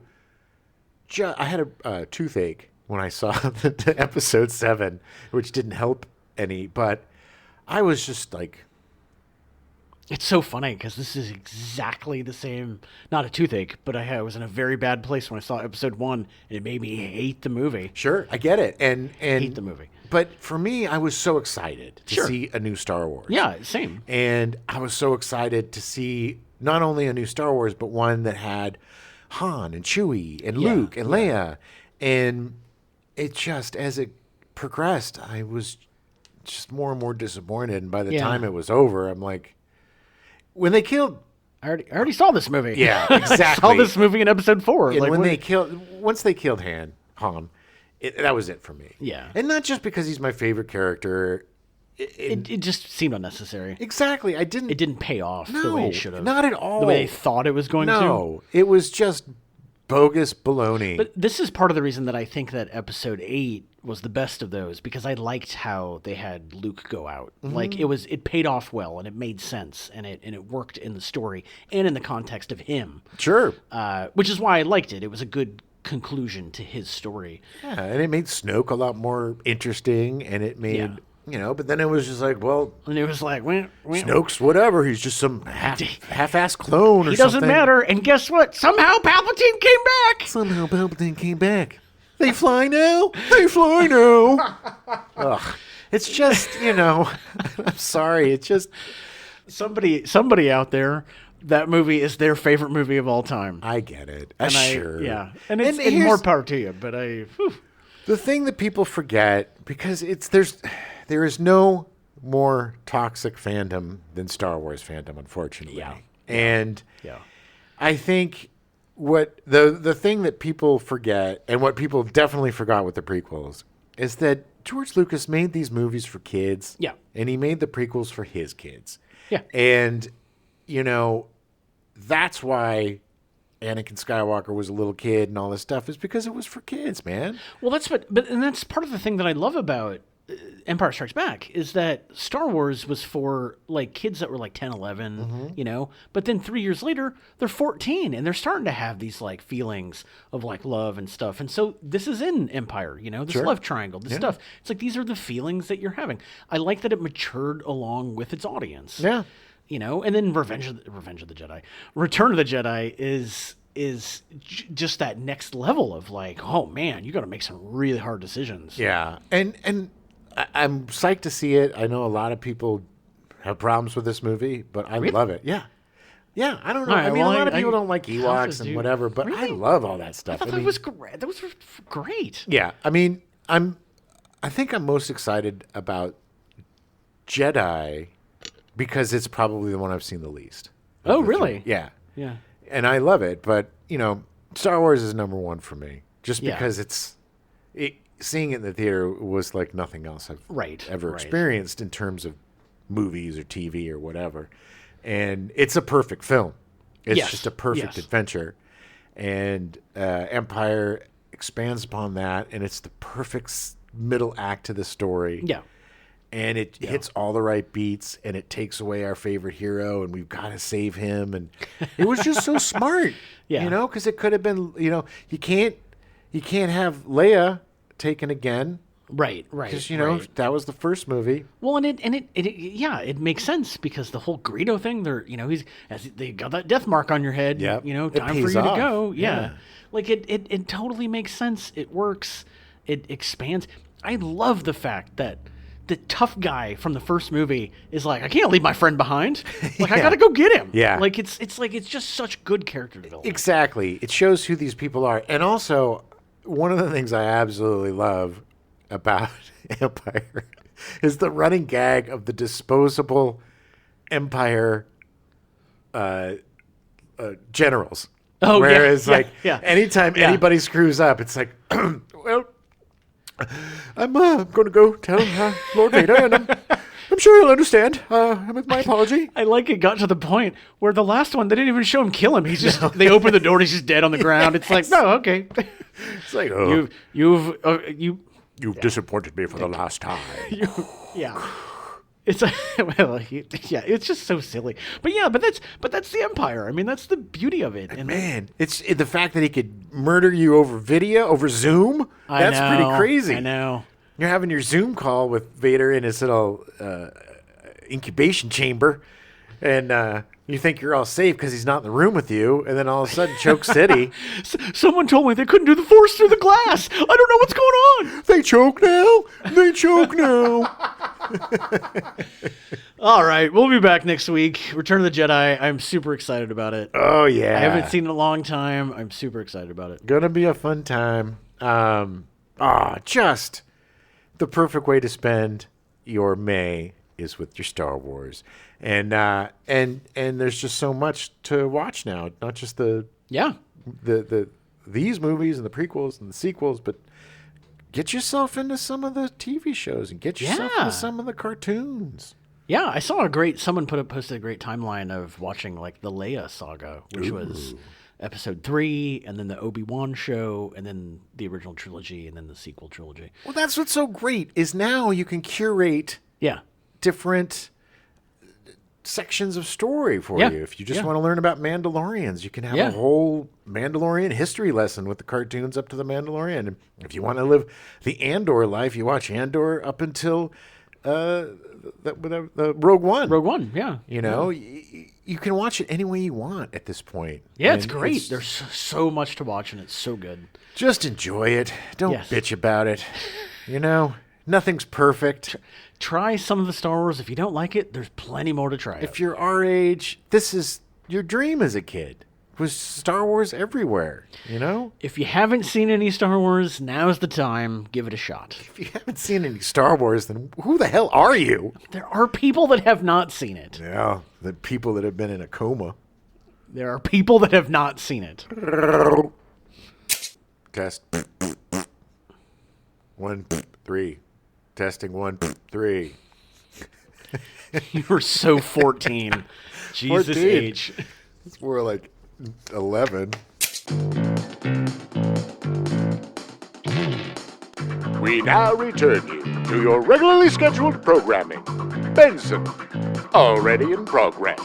I had a toothache when I saw the episode 7, which didn't help any, but I was just like... It's so funny because this is exactly the same, not a toothache, but I was in a very bad place when I saw episode 1, and it made me hate the movie. Sure, I get it. And hate the movie. But for me, I was so excited to see a new Star Wars. Yeah, same. And I was so excited to see not only a new Star Wars, but one that had Han and Chewie and Luke and Leia. And it just, as it progressed, I was just more and more disappointed. And by the time it was over, I'm like, when they killed... I already saw this movie. Yeah, exactly. I saw this movie in episode 4. And like, once they killed Han, that was it for me. Yeah. And not just because he's my favorite character. It just seemed unnecessary. Exactly. It didn't pay off the way it should have. Not at all. The way they thought it was going to. No, it was just bogus baloney. But this is part of the reason that I think that episode 8 was the best of those, because I liked how they had Luke go out. Mm-hmm. Like, it paid off well, and it made sense, and it worked in the story and in the context of him. Sure. Which is why I liked it. It was a good conclusion to his story. Yeah, and it made Snoke a lot more interesting, and it made But then it was just like, well, and it was like, Snoke's whatever. He's just some half-ass clone or something. He doesn't matter. And guess what? Somehow Palpatine came back. They fly now. Ugh. It's just, I'm sorry. It's just somebody out there. That movie is their favorite movie of all time. I get it. Sure. Yeah. And it's more power to you. But the thing that people forget, because there is no more toxic fandom than Star Wars fandom, unfortunately. Yeah. And I think what the thing that people forget, and what people definitely forgot with the prequels, is that George Lucas made these movies for kids. Yeah. And he made the prequels for his kids. Yeah. And, that's why Anakin Skywalker was a little kid and all this stuff, is because it was for kids, man. Well, that's part of the thing that I love about Empire Strikes Back is that Star Wars was for like kids that were like 10, 11, but then 3 years later, they're 14 and they're starting to have these like feelings of like love and stuff. And so this is in Empire, this love triangle, this stuff. It's like, these are the feelings that you're having. I like that it matured along with its audience. Yeah. And then Revenge of the Jedi, Return of the Jedi is just that next level of like, oh man, you got to make some really hard decisions. Yeah. And I'm psyched to see it. I know a lot of people have problems with this movie, but I love it. Yeah. Yeah, I don't know. Right, a lot of people don't like Ewoks and whatever, but really? I love all that stuff. I thought that was great. That was great. Yeah, I think I'm most excited about Jedi because it's probably the one I've seen the least. Oh, really? Yeah. Yeah. And I love it, but Star Wars is number one for me, just because seeing it in the theater was like nothing else I've ever experienced in terms of movies or TV or whatever. And it's a perfect film. It's just a perfect adventure. And Empire expands upon that, and it's the perfect middle act to the story. Yeah. And it hits all the right beats, and it takes away our favorite hero, and we've got to save him. And it was just so smart, because it could have been, you can't have Leia taken again. Right. Because, that was the first movie. Well, and it makes sense because the whole Greedo thing, they got that death mark on your head. Yep. Time for you to go. Yeah. Like it totally makes sense. It works. It expands. I love the fact that the tough guy from the first movie is like, I can't leave my friend behind. Like, I got to go get him. Yeah. Like, it's just such good character development. Exactly. It shows who these people are. And also, one of the things I absolutely love about Empire is the running gag of the disposable Empire generals. Oh, whereas, anytime anybody screws up, it's like, well, I'm going to go tell Lord Vader, and I'm sure he'll understand with my apology. I like it got to the point where the last one, they didn't even show him kill him. He's just, they open the door and he's just dead on the ground. It's like, no, okay. It's like, You've disappointed me for the last time. It's it's just so silly. But that's the Empire. I mean, that's the beauty of it. And man, it's the fact that he could murder you over video, over Zoom. That's pretty crazy. I know. You're having your Zoom call with Vader in his little incubation chamber, and you think you're all safe because he's not in the room with you, and then all of a sudden, Choke City. Someone told me they couldn't do the Force through the glass. I don't know what's going on. They choke now. All right, we'll be back next week. Return of the Jedi. I'm super excited about it. Oh, yeah. I haven't seen it in a long time. I'm super excited about it. Gonna be a fun time. Just the perfect way to spend your May is with your Star Wars. And there's just so much to watch now. Not just these movies and the prequels and the sequels, but get yourself into some of the TV shows and get yourself into some of the cartoons. Yeah, I saw someone posted a great timeline of watching like the Leia saga, which was episode 3, and then the Obi-Wan show, and then the original trilogy, and then the sequel trilogy. Well, that's what's so great is now you can curate different sections of story for you. If you just want to learn about Mandalorians, you can have a whole Mandalorian history lesson with the cartoons up to the Mandalorian. And if you want to live the Andor life, you watch Andor up until the Rogue One. Rogue One, yeah. You know, you can watch it any way you want at this point. Yeah, it's great. There's so much to watch, and it's so good. Just enjoy it. Don't bitch about it. You know, nothing's perfect. Try some of the Star Wars. If you don't like it, there's plenty more to try. If you're our age, this is your dream as a kid. Was Star Wars everywhere, you know? If you haven't seen any Star Wars, now's the time. Give it a shot. If you haven't seen any Star Wars, then who the hell are you? There are people that have not seen it. Yeah, the people that have been in a coma. There are people that have not seen it. Test. 1, 3. Testing 1, 3. You were so 14. Jesus 14. age. It's more like 11. We now return you to your regularly scheduled programming. Benson, already in progress.